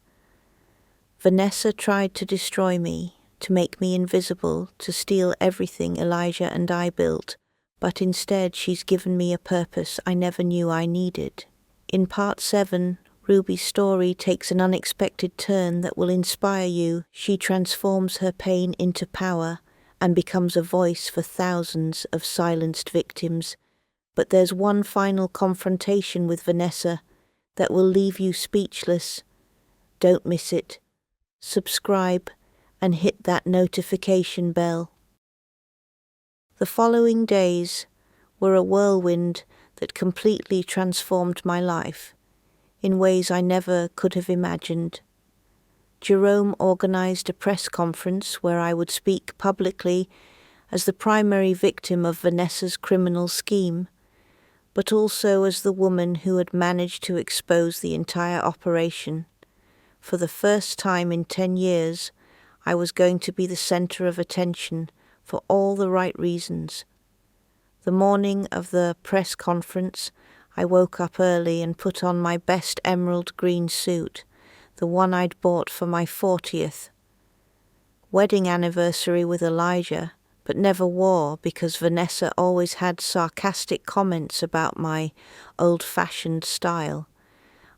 Vanessa tried to destroy me, to make me invisible, to steal everything Elijah and I built, but instead she's given me a purpose I never knew I needed. In part 7, Ruby's story takes an unexpected turn that will inspire you. She transforms her pain into power and becomes a voice for thousands of silenced victims. But there's one final confrontation with Vanessa that will leave you speechless. Don't miss it. Subscribe and hit that notification bell. The following days were a whirlwind that completely transformed my life in ways I never could have imagined. Jerome organized a press conference where I would speak publicly as the primary victim of Vanessa's criminal scheme, but also as the woman who had managed to expose the entire operation. For the first time in 10 years, I was going to be the center of attention for all the right reasons. The morning of the press conference, I woke up early and put on my best emerald green suit, the one I'd bought for my 40th wedding anniversary with Elijah, but never wore because Vanessa always had sarcastic comments about my old-fashioned style.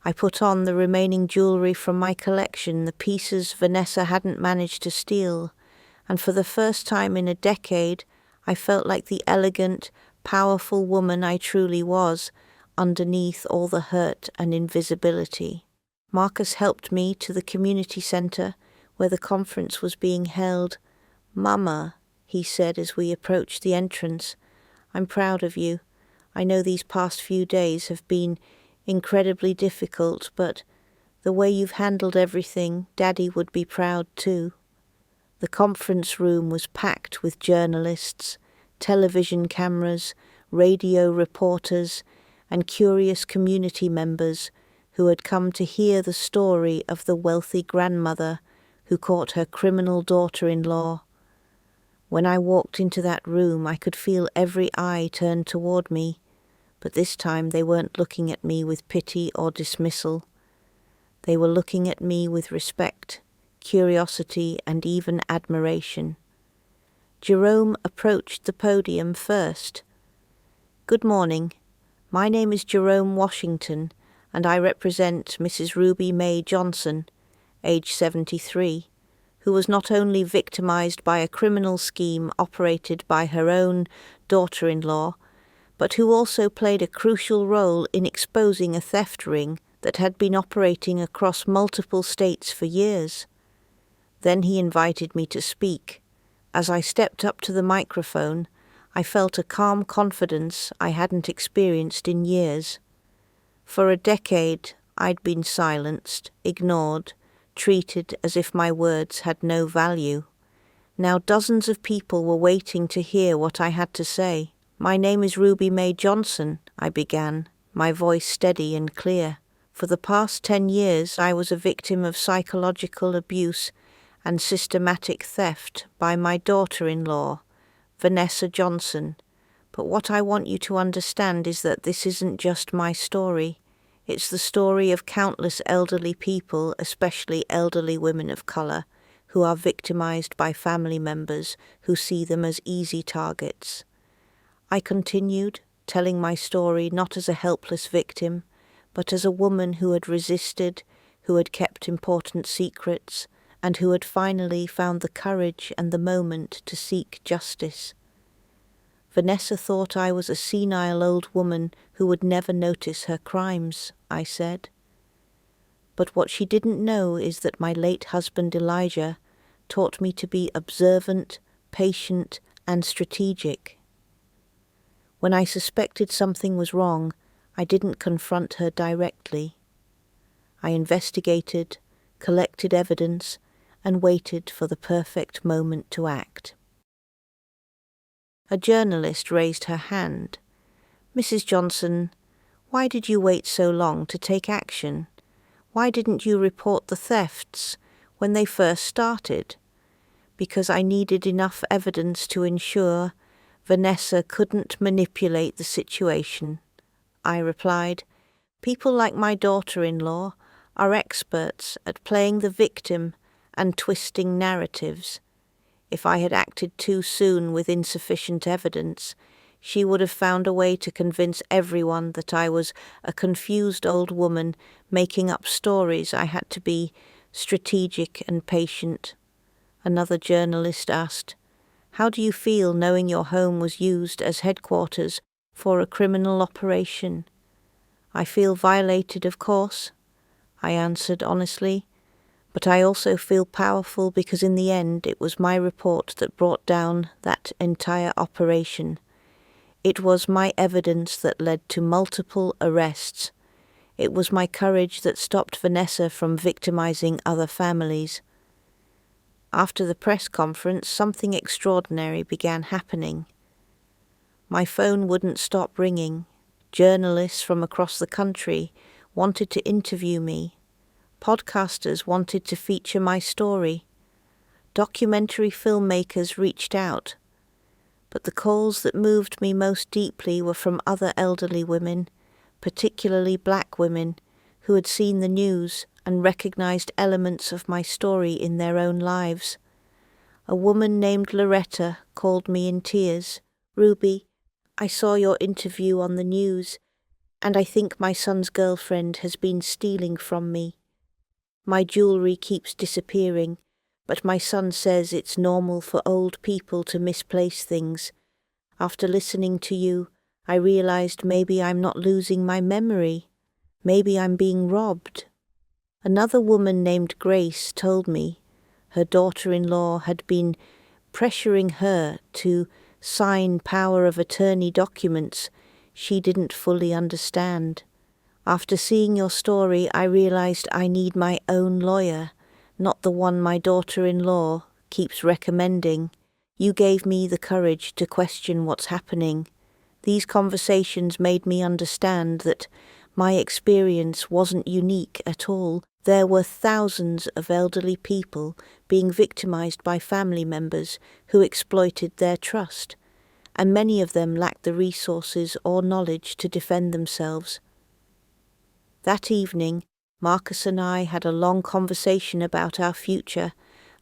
I put on the remaining jewelry from my collection, the pieces Vanessa hadn't managed to steal, and for the first time in a decade, I felt like the elegant, powerful woman I truly was, underneath all the hurt and invisibility. Marcus helped me to the community center where the conference was being held. Mama, he said as we approached the entrance, I'm proud of you. I know these past few days have been incredibly difficult, but the way you've handled everything, Daddy would be proud too. The conference room was packed with journalists, television cameras, radio reporters, and curious community members who had come to hear the story of the wealthy grandmother who caught her criminal daughter-in-law. When I walked into that room, I could feel every eye turned toward me, but this time they weren't looking at me with pity or dismissal. They were looking at me with respect, curiosity, and even admiration. Jerome approached the podium first. Good morning. My name is Jerome Washington, and I represent Mrs. Ruby Mae Johnson, age 73, who was not only victimized by a criminal scheme operated by her own daughter-in-law, but who also played a crucial role in exposing a theft ring that had been operating across multiple states for years. Then he invited me to speak. As I stepped up to the microphone, I felt a calm confidence I hadn't experienced in years. For a decade, I'd been silenced, ignored, treated as if my words had no value. Now dozens of people were waiting to hear what I had to say. My name is Ruby Mae Johnson, I began, my voice steady and clear. For the past 10 years, I was a victim of psychological abuse and systematic theft by my daughter-in-law, Vanessa Johnson. But what I want you to understand is that this isn't just my story. It's the story of countless elderly people, especially elderly women of color, who are victimized by family members who see them as easy targets. I continued, telling my story not as a helpless victim, but as a woman who had resisted, who had kept important secrets, and who had finally found the courage and the moment to seek justice. Vanessa thought I was a senile old woman who would never notice her crimes, I said. But what she didn't know is that my late husband Elijah taught me to be observant, patient, and strategic. When I suspected something was wrong, I didn't confront her directly. I investigated, collected evidence, and waited for the perfect moment to act. A journalist raised her hand. "Mrs. Johnson, why did you wait so long to take action? Why didn't you report the thefts when they first started?" "Because I needed enough evidence to ensure Vanessa couldn't manipulate the situation," I replied. "People like my daughter-in-law are experts at playing the victim and twisting narratives. If I had acted too soon with insufficient evidence, she would have found a way to convince everyone that I was a confused old woman making up stories. I had to be strategic and patient." Another journalist asked, "How do you feel knowing your home was used as headquarters for a criminal operation?" "I feel violated, of course," I answered honestly, "but I also feel powerful because in the end it was my report that brought down that entire operation. It was my evidence that led to multiple arrests. It was my courage that stopped Vanessa from victimizing other families." After the press conference, something extraordinary began happening. My phone wouldn't stop ringing. Journalists from across the country wanted to interview me. Podcasters wanted to feature my story. Documentary filmmakers reached out. But the calls that moved me most deeply were from other elderly women, particularly black women, who had seen the news and recognized elements of my story in their own lives. A woman named Loretta called me in tears. "Ruby, I saw your interview on the news, and I think my son's girlfriend has been stealing from me. My jewelry keeps disappearing, but my son says it's normal for old people to misplace things. After listening to you, I realized maybe I'm not losing my memory. Maybe I'm being robbed." Another woman named Grace told me her daughter-in-law had been pressuring her to sign power of attorney documents she didn't fully understand. "After seeing your story, I realized I need my own lawyer, not the one my daughter-in-law keeps recommending. You gave me the courage to question what's happening. These conversations made me understand that my experience wasn't unique at all. There were thousands of elderly people being victimized by family members who exploited their trust, and many of them lacked the resources or knowledge to defend themselves. That evening, Marcus and I had a long conversation about our future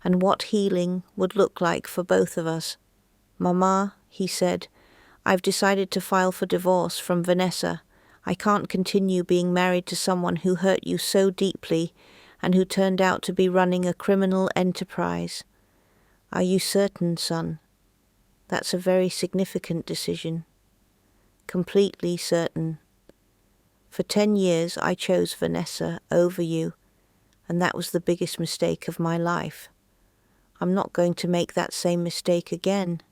and what healing would look like for both of us. "Mama," he said, "I've decided to file for divorce from Vanessa. I can't continue being married to someone who hurt you so deeply and who turned out to be running a criminal enterprise." "Are you certain, son?" "That's a very significant decision." "Completely certain. For 10 years I chose Vanessa over you, and that was the biggest mistake of my life. I'm not going to make that same mistake again."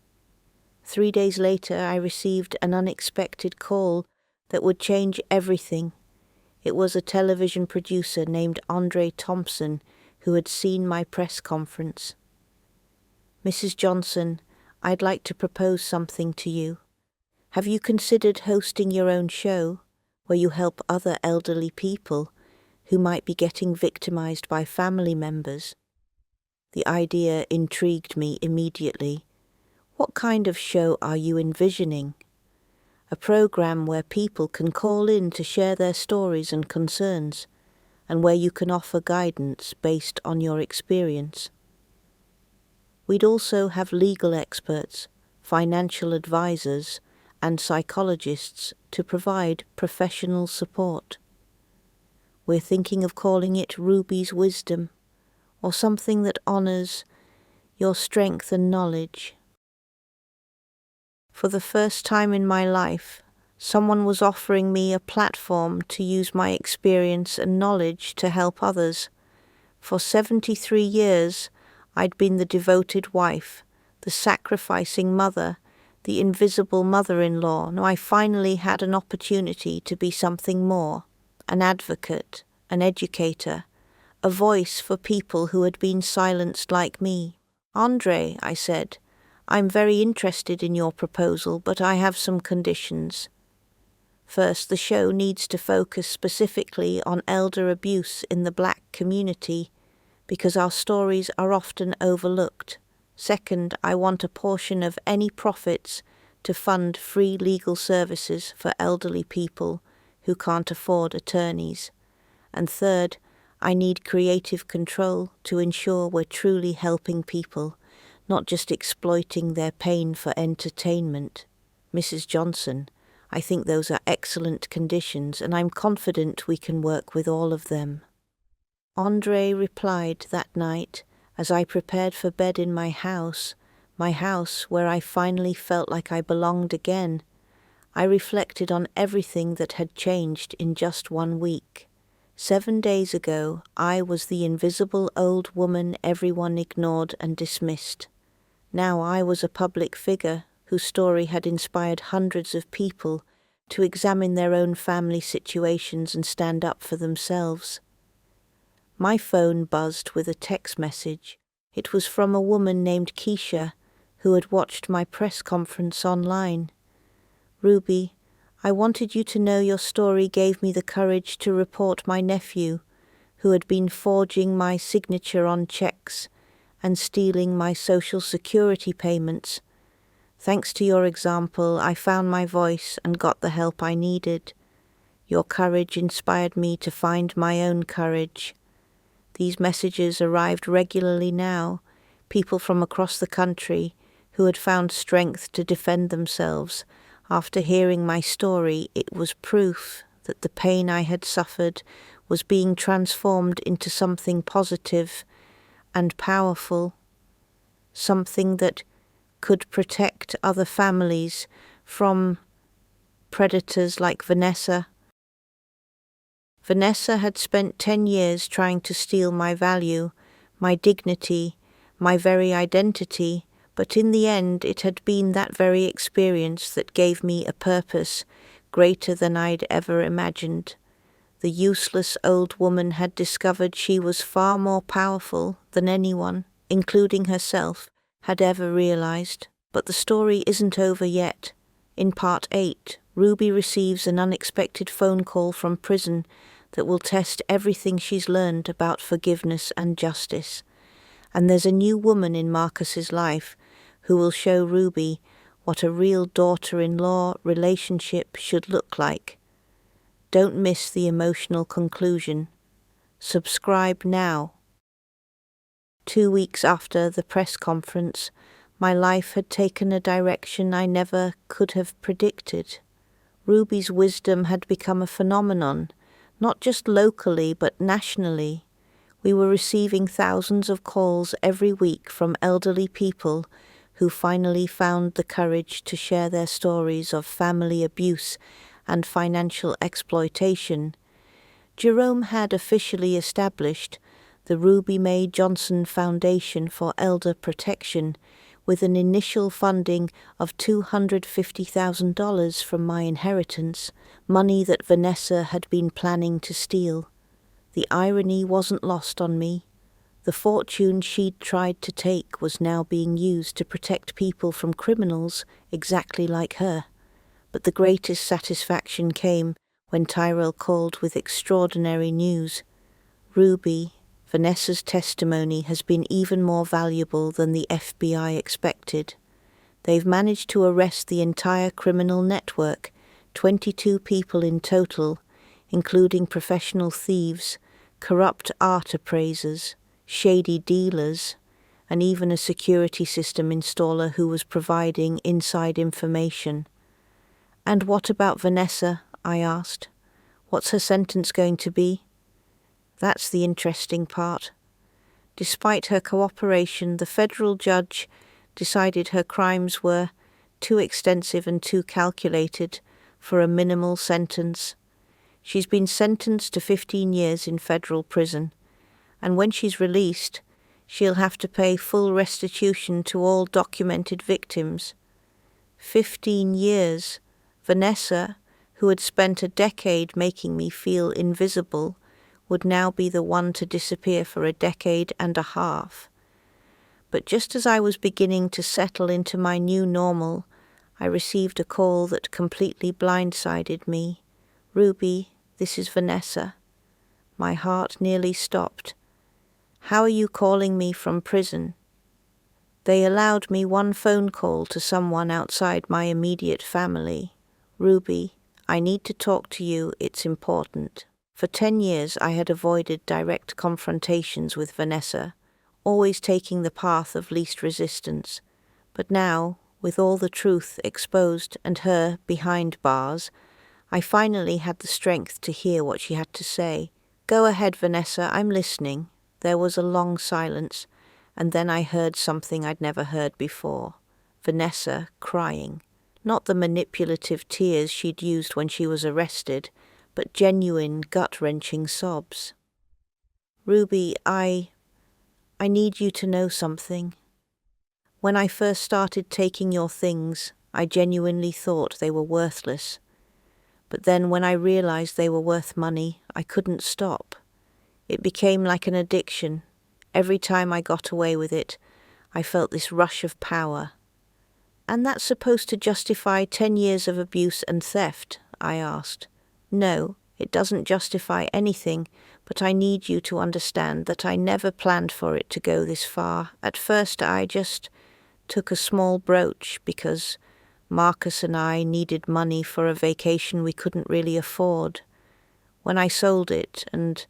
3 days later I received an unexpected call that would change everything. It was a television producer named Andre Thompson who had seen my press conference. "Mrs. Johnson, I'd like to propose something to you. Have you considered hosting your own show where you help other elderly people who might be getting victimized by family members?" The idea intrigued me immediately. "What kind of show are you envisioning?" "A program where people can call in to share their stories and concerns, and where you can offer guidance based on your experience. We'd also have legal experts, financial advisors, and psychologists to provide professional support. We're thinking of calling it Ruby's Wisdom, or something that honors your strength and knowledge." For the first time in my life, someone was offering me a platform to use my experience and knowledge to help others. For 73 years, I'd been the devoted wife, the sacrificing mother, the invisible mother-in-law. Now I finally had an opportunity to be something more, an advocate, an educator, a voice for people who had been silenced like me. "Andre," I said, "I'm very interested in your proposal, but I have some conditions. First, the show needs to focus specifically on elder abuse in the Black community because our stories are often overlooked. Second, I want a portion of any profits to fund free legal services for elderly people who can't afford attorneys. And third, I need creative control to ensure we're truly helping people, not just exploiting their pain for entertainment. Mrs. Johnson, I think those are excellent conditions, and I'm confident we can work with all of them." Andre replied that night as I prepared for bed in my house where I finally felt like I belonged again. I reflected on everything that had changed in just 1 week. 7 days ago, I was the invisible old woman everyone ignored and dismissed. Now I was a public figure whose story had inspired hundreds of people to examine their own family situations and stand up for themselves. My phone buzzed with a text message. It was from a woman named Keisha, who had watched my press conference online. "Ruby, I wanted you to know your story gave me the courage to report my nephew, who had been forging my signature on checks and stealing my Social Security payments. Thanks to your example, I found my voice and got the help I needed. Your courage inspired me to find my own courage." These messages arrived regularly now, people from across the country who had found strength to defend themselves. After hearing my story, it was proof that the pain I had suffered was being transformed into something positive and powerful, something that could protect other families from predators like Vanessa. Vanessa had spent 10 years trying to steal my value, my dignity, my very identity, but in the end it had been that very experience that gave me a purpose greater than I'd ever imagined. The useless old woman had discovered she was far more powerful than anyone, including herself, had ever realized. But the story isn't over yet. In part 8, Ruby receives an unexpected phone call from prison that will test everything she's learned about forgiveness and justice. And there's a new woman in Marcus's life who will show Ruby what a real daughter-in-law relationship should look like. Don't miss the emotional conclusion. Subscribe now. 2 weeks after the press conference, my life had taken a direction I never could have predicted. Ruby's wisdom had become a phenomenon, not just locally but nationally. We were receiving thousands of calls every week from elderly people who finally found the courage to share their stories of family abuse and financial exploitation. Jerome had officially established the Ruby Mae Johnson Foundation for Elder Protection with an initial funding of $250,000 from my inheritance, money that Vanessa had been planning to steal. The irony wasn't lost on me. The fortune she'd tried to take was now being used to protect people from criminals exactly like her. But the greatest satisfaction came when Tyrell called with extraordinary news. "Ruby, Vanessa's testimony has been even more valuable than the FBI expected. They've managed to arrest the entire criminal network, 22 people in total, including professional thieves, corrupt art appraisers, shady dealers, and even a security system installer who was providing inside information." "And what about Vanessa?" I asked. "What's her sentence going to be?" That's the interesting part. Despite her cooperation, the federal judge decided her crimes were too extensive and too calculated for a minimal sentence. She's been sentenced to 15 years in federal prison, and when she's released, she'll have to pay full restitution to all documented victims. 15 years. Vanessa, who had spent a decade making me feel invisible, would now be the one to disappear for a decade and a half. But just as I was beginning to settle into my new normal, I received a call that completely blindsided me. "Ruby, this is Vanessa." My heart nearly stopped. "How are you calling me from prison?" They allowed me one phone call to someone outside my immediate family. "Ruby, I need to talk to you, it's important." For 10 years I had avoided direct confrontations with Vanessa, always taking the path of least resistance. But now, with all the truth exposed and her behind bars, I finally had the strength to hear what she had to say. "Go ahead, Vanessa, I'm listening." There was a long silence, and then I heard something I'd never heard before. Vanessa crying. Not the manipulative tears she'd used when she was arrested, but genuine, gut-wrenching sobs. "Ruby, I need you to know something. When I first started taking your things, I genuinely thought they were worthless. But then when I realized they were worth money, I couldn't stop. It became like an addiction. Every time I got away with it, I felt this rush of power." "And that's supposed to justify 10 years of abuse and theft?" I asked. "No, it doesn't justify anything, but I need you to understand that I never planned for it to go this far. At first I just took a small brooch because Marcus and I needed money for a vacation we couldn't really afford. When I sold it and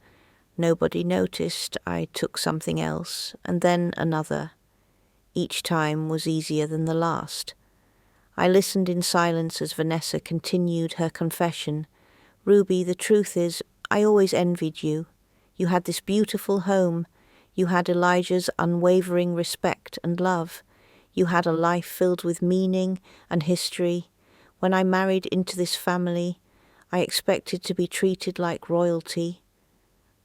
nobody noticed, I took something else, and then another. Each time was easier than the last." I listened in silence as Vanessa continued her confession. "Ruby, the truth is, I always envied you. You had this beautiful home. You had Elijah's unwavering respect and love. You had a life filled with meaning and history. When I married into this family, I expected to be treated like royalty.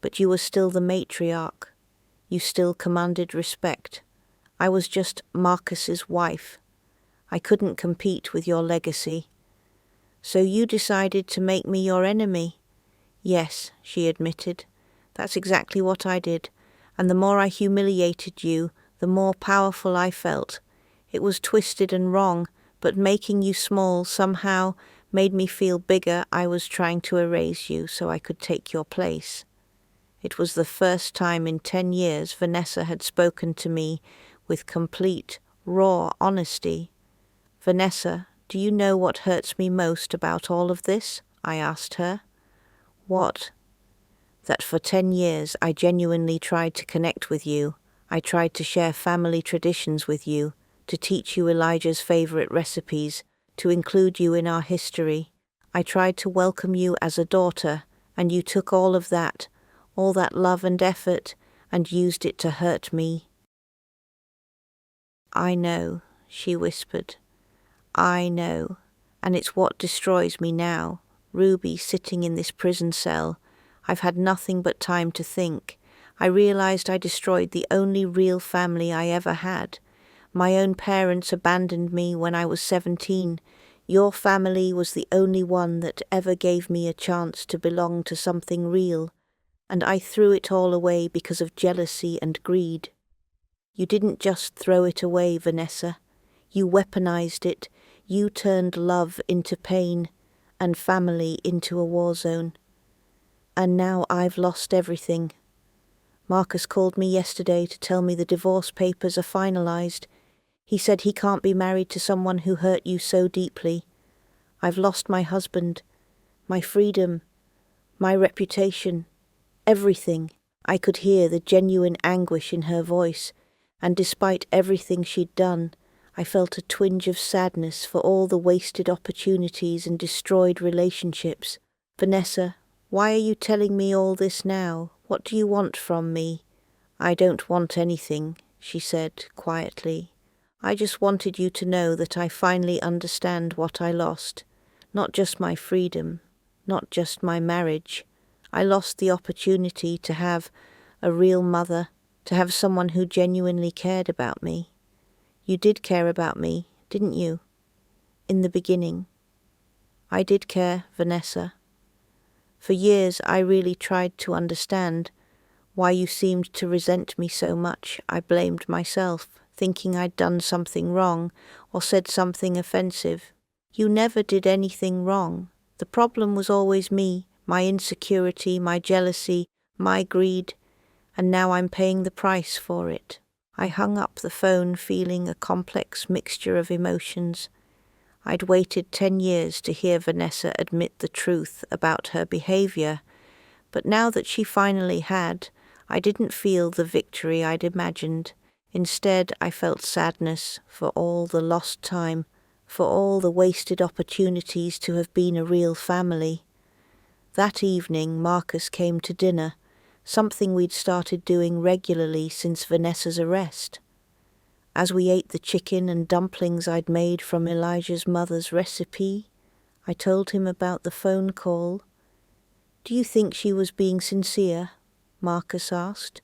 But you were still the matriarch. You still commanded respect. I was just Marcus's wife. I couldn't compete with your legacy. So you decided to make me your enemy." "Yes," she admitted. "That's exactly what I did. And the more I humiliated you, the more powerful I felt. It was twisted and wrong, but making you small somehow made me feel bigger. I was trying to erase you so I could take your place." It was the first time in 10 years Vanessa had spoken to me with complete, raw honesty. "Vanessa, do you know what hurts me most about all of this?" I asked her. "What?" "That for 10 years I genuinely tried to connect with you. I tried to share family traditions with you, to teach you Elijah's favorite recipes, to include you in our history. I tried to welcome you as a daughter, and you took all of that, all that love and effort, and used it to hurt me." "I know," she whispered. "I know, and it's what destroys me now. Ruby, sitting in this prison cell, I've had nothing but time to think. I realized I destroyed the only real family I ever had. My own parents abandoned me when I was 17. Your family was the only one that ever gave me a chance to belong to something real, and I threw it all away because of jealousy and greed. You didn't just throw it away, Vanessa. You weaponized it. You turned love into pain and family into a war zone. And now I've lost everything. Marcus called me yesterday to tell me the divorce papers are finalized. He said he can't be married to someone who hurt you so deeply. I've lost my husband, my freedom, my reputation, everything." I could hear the genuine anguish in her voice, and despite everything she'd done, I felt a twinge of sadness for all the wasted opportunities and destroyed relationships. "Vanessa, why are you telling me all this now? What do you want from me?" "I don't want anything," she said quietly. I just wanted you to know that I finally understand what I lost. Not just my freedom, not just my marriage. I lost the opportunity to have a real mother, to have someone who genuinely cared about me. You did care about me, didn't you? In the beginning. I did care, Vanessa. For years I really tried to understand why you seemed to resent me so much. I blamed myself, thinking I'd done something wrong or said something offensive. You never did anything wrong. The problem was always me, my insecurity, my jealousy, my greed, and now I'm paying the price for it. I hung up the phone feeling a complex mixture of emotions. I'd waited 10 years to hear Vanessa admit the truth about her behavior, but now that she finally had, I didn't feel the victory I'd imagined. Instead, I felt sadness for all the lost time, for all the wasted opportunities to have been a real family. That evening, Marcus came to dinner, something we'd started doing regularly since Vanessa's arrest. As we ate the chicken and dumplings I'd made from Elijah's mother's recipe, I told him about the phone call. "Do you think she was being sincere?" Marcus asked.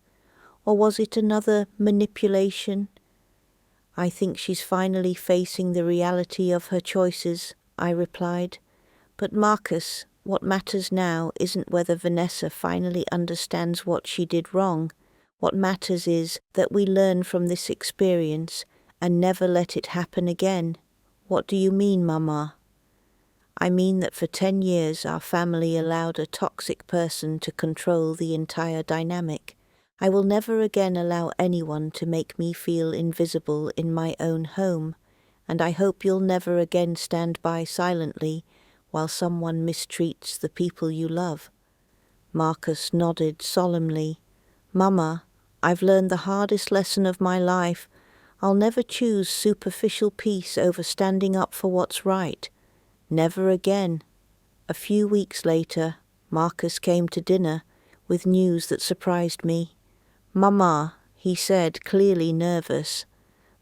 "Or was it another manipulation?" "I think she's finally facing the reality of her choices," I replied. "But Marcus, what matters now isn't whether Vanessa finally understands what she did wrong. What matters is that we learn from this experience and never let it happen again." "What do you mean, Mama?" "I mean that for 10 years our family allowed a toxic person to control the entire dynamic. I will never again allow anyone to make me feel invisible in my own home, and I hope you'll never again stand by silently while someone mistreats the people you love." Marcus nodded solemnly. "Mama, I've learned the hardest lesson of my life. I'll never choose superficial peace over standing up for what's right. Never again." A few weeks later, Marcus came to dinner with news that surprised me. "Mama," he said, clearly nervous,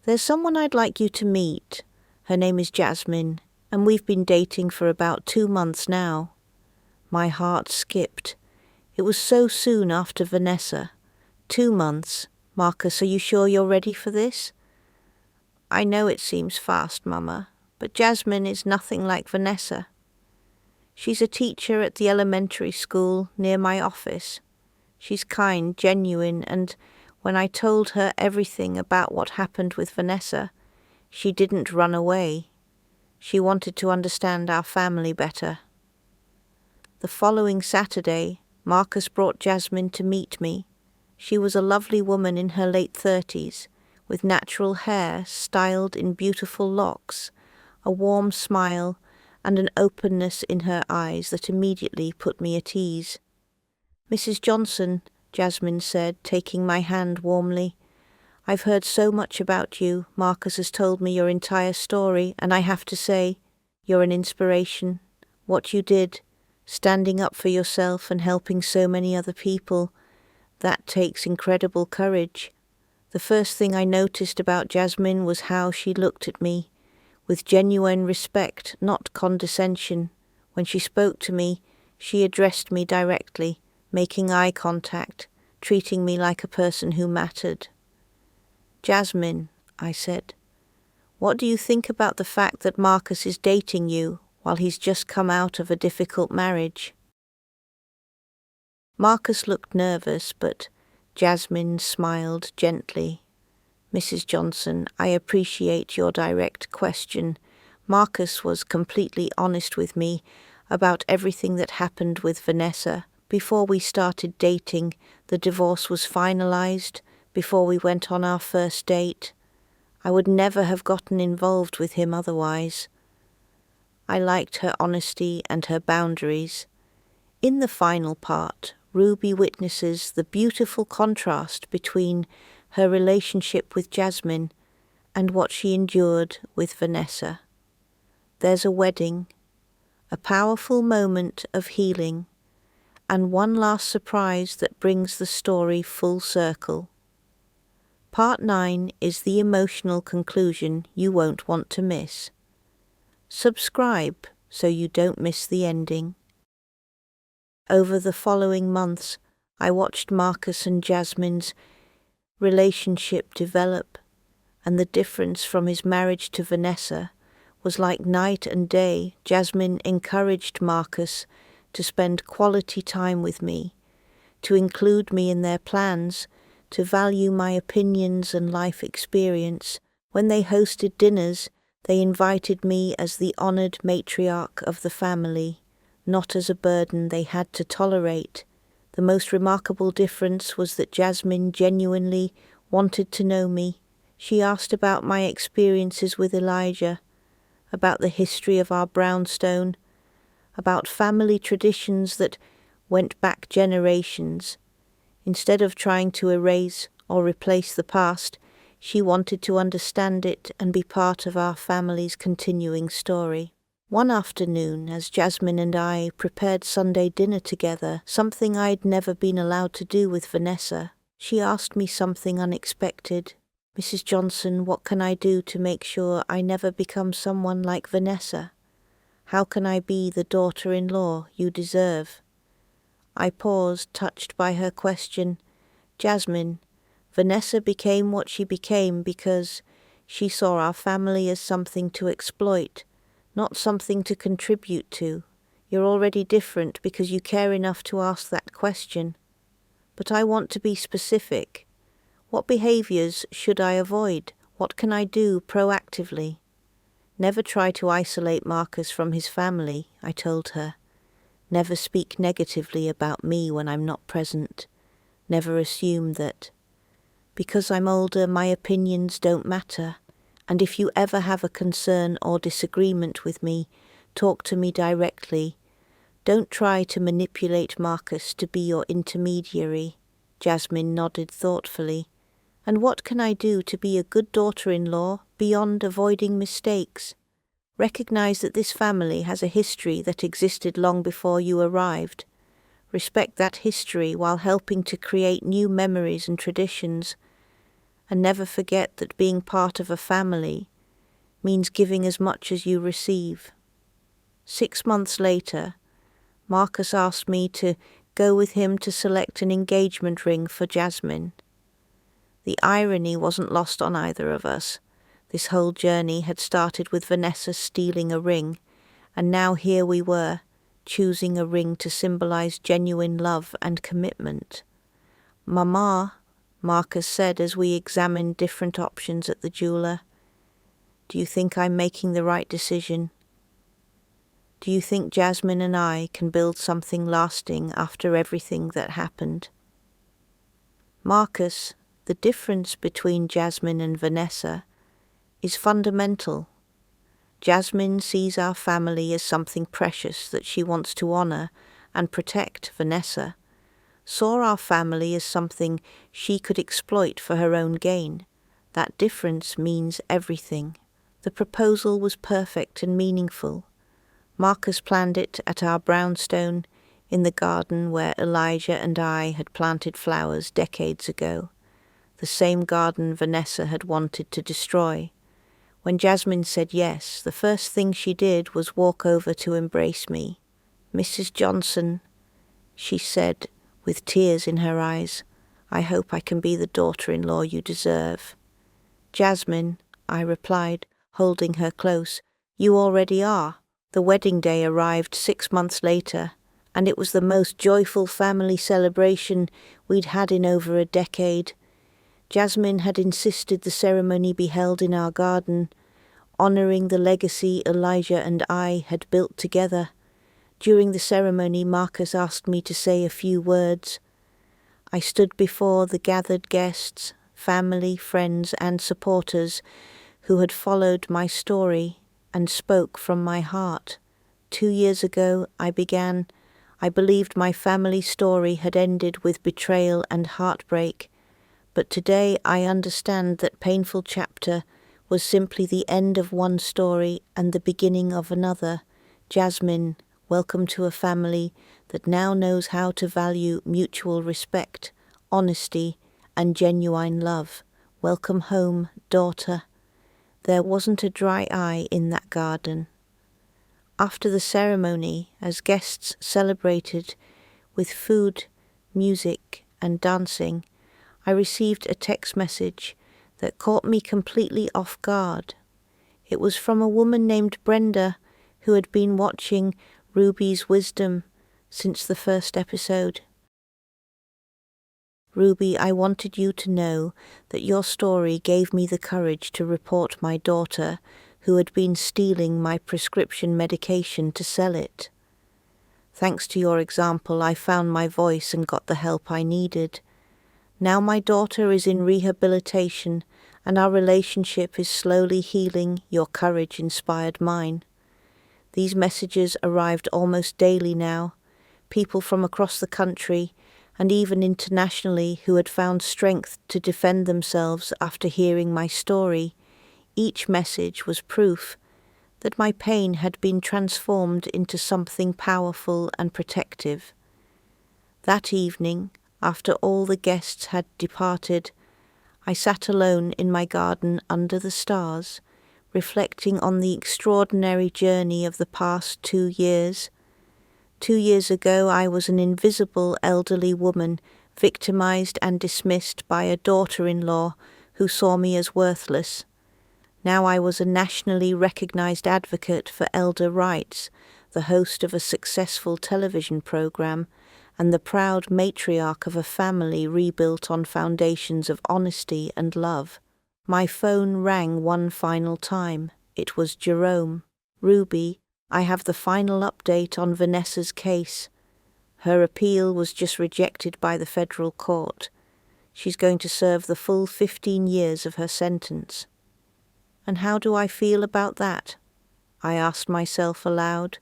"there's someone I'd like you to meet. Her name is Jasmine, and we've been dating for about 2 months now." My heart skipped. It was so soon after Vanessa. 2 months. "Marcus, are you sure you're ready for this?" "I know it seems fast, Mama, but Jasmine is nothing like Vanessa. She's a teacher at the elementary school near my office. She's kind, genuine, and when I told her everything about what happened with Vanessa, she didn't run away. She wanted to understand our family better." The following Saturday, Marcus brought Jasmine to meet me. She was a lovely woman in her late 30s, with natural hair styled in beautiful locks, a warm smile, and an openness in her eyes that immediately put me at ease. "Mrs. Johnson," Jasmine said, taking my hand warmly, "I've heard so much about you. Marcus has told me your entire story, and I have to say, you're an inspiration. What you did, standing up for yourself and helping so many other people, that takes incredible courage." The first thing I noticed about Jasmine was how she looked at me, with genuine respect, not condescension. When she spoke to me, she addressed me directly, making eye contact, treating me like a person who mattered. "Jasmine," I said, "what do you think about the fact that Marcus is dating you while he's just come out of a difficult marriage?" Marcus looked nervous, but Jasmine smiled gently. "Mrs. Johnson, I appreciate your direct question. Marcus was completely honest with me about everything that happened with Vanessa. Before we started dating, the divorce was finalized, before we went on our first date. I would never have gotten involved with him otherwise." I liked her honesty and her boundaries. In the final part, Ruby witnesses the beautiful contrast between her relationship with Jasmine and what she endured with Vanessa. There's a wedding, a powerful moment of healing, and one last surprise that brings the story full circle. Part 9 is the emotional conclusion you won't want to miss. Subscribe so you don't miss the ending. Over the following months, I watched Marcus and Jasmine's relationship develop, and the difference from his marriage to Vanessa was like night and day. Jasmine encouraged Marcus to spend quality time with me, to include me in their plans, to value my opinions and life experience. When they hosted dinners, they invited me as the honored matriarch of the family, not as a burden they had to tolerate. The most remarkable difference was that Jasmine genuinely wanted to know me. She asked about my experiences with Elijah, about the history of our brownstone, about family traditions that went back generations. Instead of trying to erase or replace the past, she wanted to understand it and be part of our family's continuing story. One afternoon, as Jasmine and I prepared Sunday dinner together, something I'd never been allowed to do with Vanessa, she asked me something unexpected. "Mrs. Johnson, what can I do to make sure I never become someone like Vanessa? How can I be the daughter-in-law you deserve?" I paused, touched by her question. "Jasmine, Vanessa became what she became because she saw our family as something to exploit, not something to contribute to. You're already different because you care enough to ask that question. But I want to be specific. What behaviors should I avoid? What can I do proactively?" "Never try to isolate Marcus from his family," I told her. "Never speak negatively about me when I'm not present. Never assume that because I'm older, my opinions don't matter. And if you ever have a concern or disagreement with me, talk to me directly. Don't try to manipulate Marcus to be your intermediary." Jasmine nodded thoughtfully. "And what can I do to be a good daughter-in-law beyond avoiding mistakes? Recognize that this family has a history that existed long before you arrived. Respect that history while helping to create new memories and traditions. And never forget that being part of a family means giving as much as you receive." 6 months later, Marcus asked me to go with him to select an engagement ring for Jasmine. The irony wasn't lost on either of us. This whole journey had started with Vanessa stealing a ring, and now here we were, choosing a ring to symbolize genuine love and commitment. "Mama," Marcus said as we examined different options at the jeweler, "do you think I'm making the right decision? Do you think Jasmine and I can build something lasting after everything that happened?" "Marcus, the difference between Jasmine and Vanessa is fundamental. Jasmine sees our family as something precious that she wants to honor and protect. Vanessa saw our family as something she could exploit for her own gain. That difference means everything." The proposal was perfect and meaningful. Marcus planned it at our brownstone in the garden where Elijah and I had planted flowers decades ago, the same garden Vanessa had wanted to destroy. When Jasmine said yes, the first thing she did was walk over to embrace me. "Mrs. Johnson," she said with tears in her eyes, "I hope I can be the daughter-in-law you deserve." "Jasmine," I replied, holding her close, "you already are." The wedding day arrived 6 months later, and it was the most joyful family celebration we'd had in over a decade. Jasmine had insisted the ceremony be held in our garden, honoring the legacy Elijah and I had built together. During the ceremony, Marcus asked me to say a few words. I stood before the gathered guests, family, friends, and supporters who had followed my story, and spoke from my heart. 2 years ago, I believed my family story had ended with betrayal and heartbreak, but today I understand that painful chapter was simply the end of one story and the beginning of another. Jasmine, welcome to a family that now knows how to value mutual respect, honesty, and genuine love. Welcome home, daughter. There wasn't a dry eye in that garden. After the ceremony, as guests celebrated with food, music, and dancing, I received a text message that caught me completely off guard. It was from a woman named Brenda who had been watching Ruby's Wisdom since the first episode. Ruby, I wanted you to know that your story gave me the courage to report my daughter who had been stealing my prescription medication to sell it. Thanks to your example, I found my voice and got the help I needed. Now my daughter is in rehabilitation and our relationship is slowly healing. Your courage inspired mine. These messages arrived almost daily now. People from across the country and even internationally who had found strength to defend themselves after hearing my story. Each message was proof that my pain had been transformed into something powerful and protective. That evening, after all the guests had departed, I sat alone in my garden under the stars, reflecting on the extraordinary journey of the past 2 years. 2 years ago I was an invisible elderly woman, victimized and dismissed by a daughter-in-law who saw me as worthless. Now I was a nationally recognized advocate for elder rights, the host of a successful television program, and the proud matriarch of a family rebuilt on foundations of honesty and love. My phone rang one final time. It was Jerome. Ruby, I have the final update on Vanessa's case. Her appeal was just rejected by the federal court. She's going to serve the full 15 years of her sentence. And how do I feel about that? I asked myself aloud.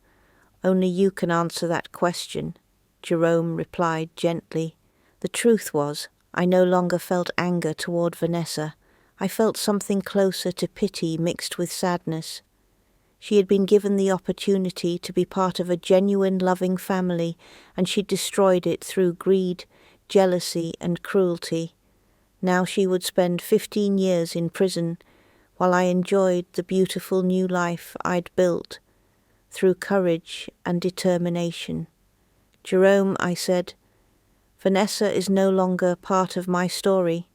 Only you can answer that question, Jerome replied gently. The truth was, I no longer felt anger toward Vanessa. I felt something closer to pity mixed with sadness. She had been given the opportunity to be part of a genuine loving family, and she destroyed it through greed, jealousy, and cruelty. Now she would spend 15 years in prison, while I enjoyed the beautiful new life I'd built through courage and determination. Jerome, I said, Vanessa is no longer part of my story.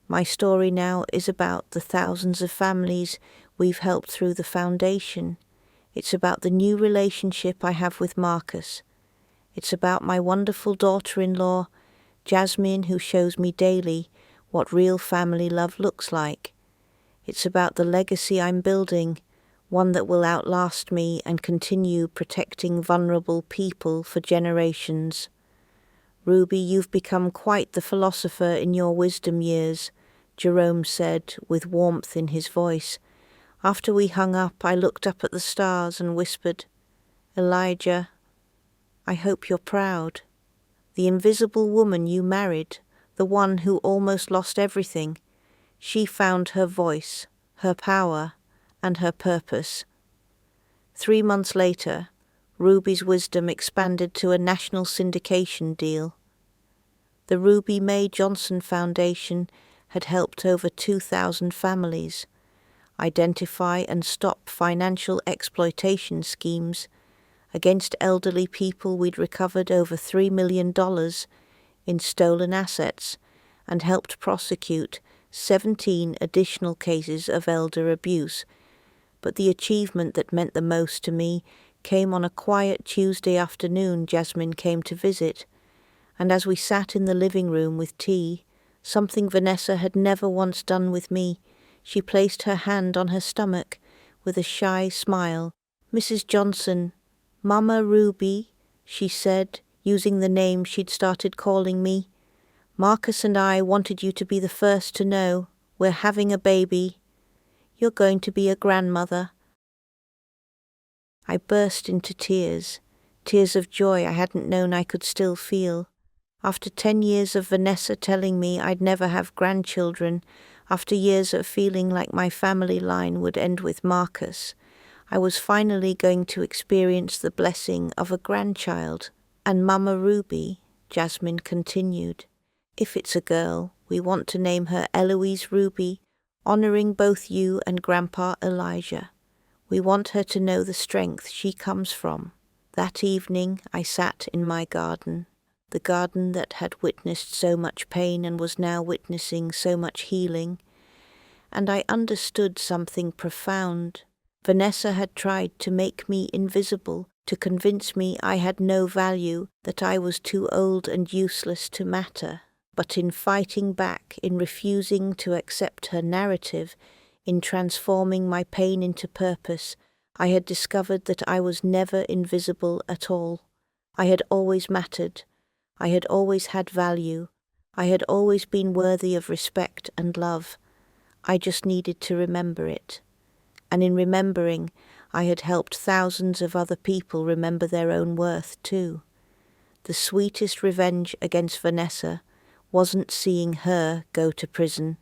My story now is about the thousands of families we've helped through the foundation. It's about the new relationship I have with Marcus. It's about my wonderful daughter-in-law, Jasmine, who shows me daily what real family love looks like. It's about the legacy I'm building, one that will outlast me and continue protecting vulnerable people for generations. Ruby, you've become quite the philosopher in your wisdom years, Jerome said with warmth in his voice. After we hung up, I looked up at the stars and whispered, Elijah, I hope you're proud. The invisible woman you married, the one who almost lost everything, she found her voice, her power, and her purpose. 3 months later, Ruby's wisdom expanded to a national syndication deal. The Ruby Mae Johnson Foundation had helped over 2,000 families identify and stop financial exploitation schemes. Against elderly people, we'd recovered over $3 million in stolen assets and helped prosecute 17 additional cases of elder abuse. But the achievement that meant the most to me came on a quiet Tuesday afternoon. Jasmine came to visit, and as we sat in the living room with tea, something Vanessa had never once done with me, she placed her hand on her stomach with a shy smile. Mrs. Johnson, Mama Ruby, she said, using the name she'd started calling me. Marcus and I wanted you to be the first to know. We're having a baby. You're going to be a grandmother. I burst into tears, tears of joy I hadn't known I could still feel. After 10 years of Vanessa telling me I'd never have grandchildren, after years of feeling like my family line would end with Marcus, I was finally going to experience the blessing of a grandchild. And Mama Ruby, Jasmine continued, if it's a girl, We want to name her Eloise Ruby, honoring both you and Grandpa Elijah. We want her to know the strength she comes from. That evening I sat in my garden, the garden that had witnessed so much pain and was now witnessing so much healing, and I understood something profound. Vanessa had tried to make me invisible, to convince me I had no value, that I was too old and useless to matter. But in fighting back, in refusing to accept her narrative, in transforming my pain into purpose, I had discovered that I was never invisible at all. I had always mattered. I had always had value. I had always been worthy of respect and love. I just needed to remember it. And in remembering, I had helped thousands of other people remember their own worth too. The sweetest revenge against Vanessa wasn't seeing her go to prison.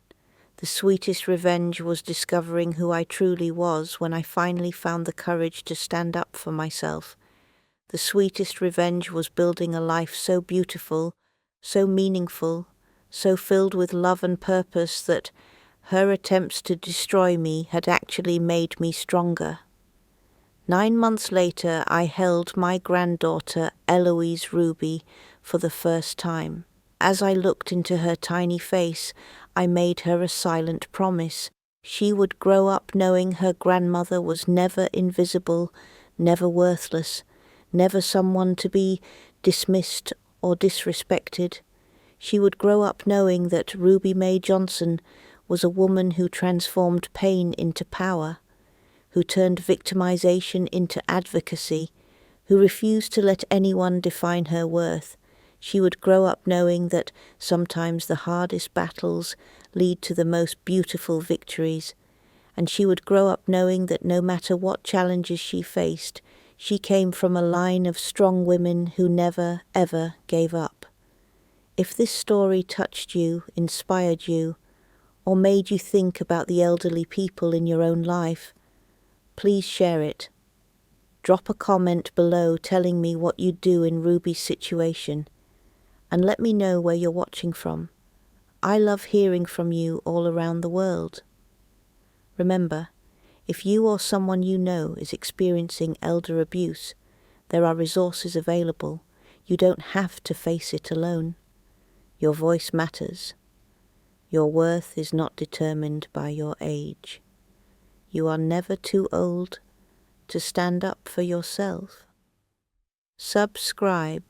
The sweetest revenge was discovering who I truly was when I finally found the courage to stand up for myself. The sweetest revenge was building a life so beautiful, so meaningful, so filled with love and purpose that her attempts to destroy me had actually made me stronger. 9 months later, I held my granddaughter, Eloise Ruby, for the first time. As I looked into her tiny face, I made her a silent promise. She would grow up knowing her grandmother was never invisible, never worthless, never someone to be dismissed or disrespected. She would grow up knowing that Ruby Mae Johnson was a woman who transformed pain into power, who turned victimization into advocacy, who refused to let anyone define her worth. She would grow up knowing that sometimes the hardest battles lead to the most beautiful victories, and she would grow up knowing that no matter what challenges she faced, she came from a line of strong women who never, ever gave up. If this story touched you, inspired you, or made you think about the elderly people in your own life, please share it. Drop a comment below telling me what you'd do in Ruby's situation, and let me know where you're watching from. I love hearing from you all around the world. Remember, if you or someone you know is experiencing elder abuse, there are resources available. You don't have to face it alone. Your voice matters. Your worth is not determined by your age. You are never too old to stand up for yourself. Subscribe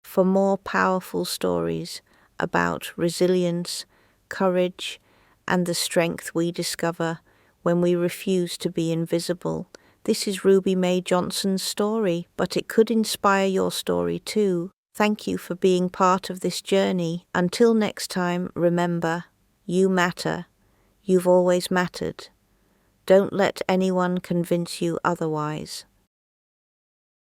for more powerful stories about resilience, courage, and the strength we discover when we refuse to be invisible. This is Ruby Mae Johnson's story, but it could inspire your story too. Thank you for being part of this journey. Until next time, remember, you matter. You've always mattered. Don't let anyone convince you otherwise.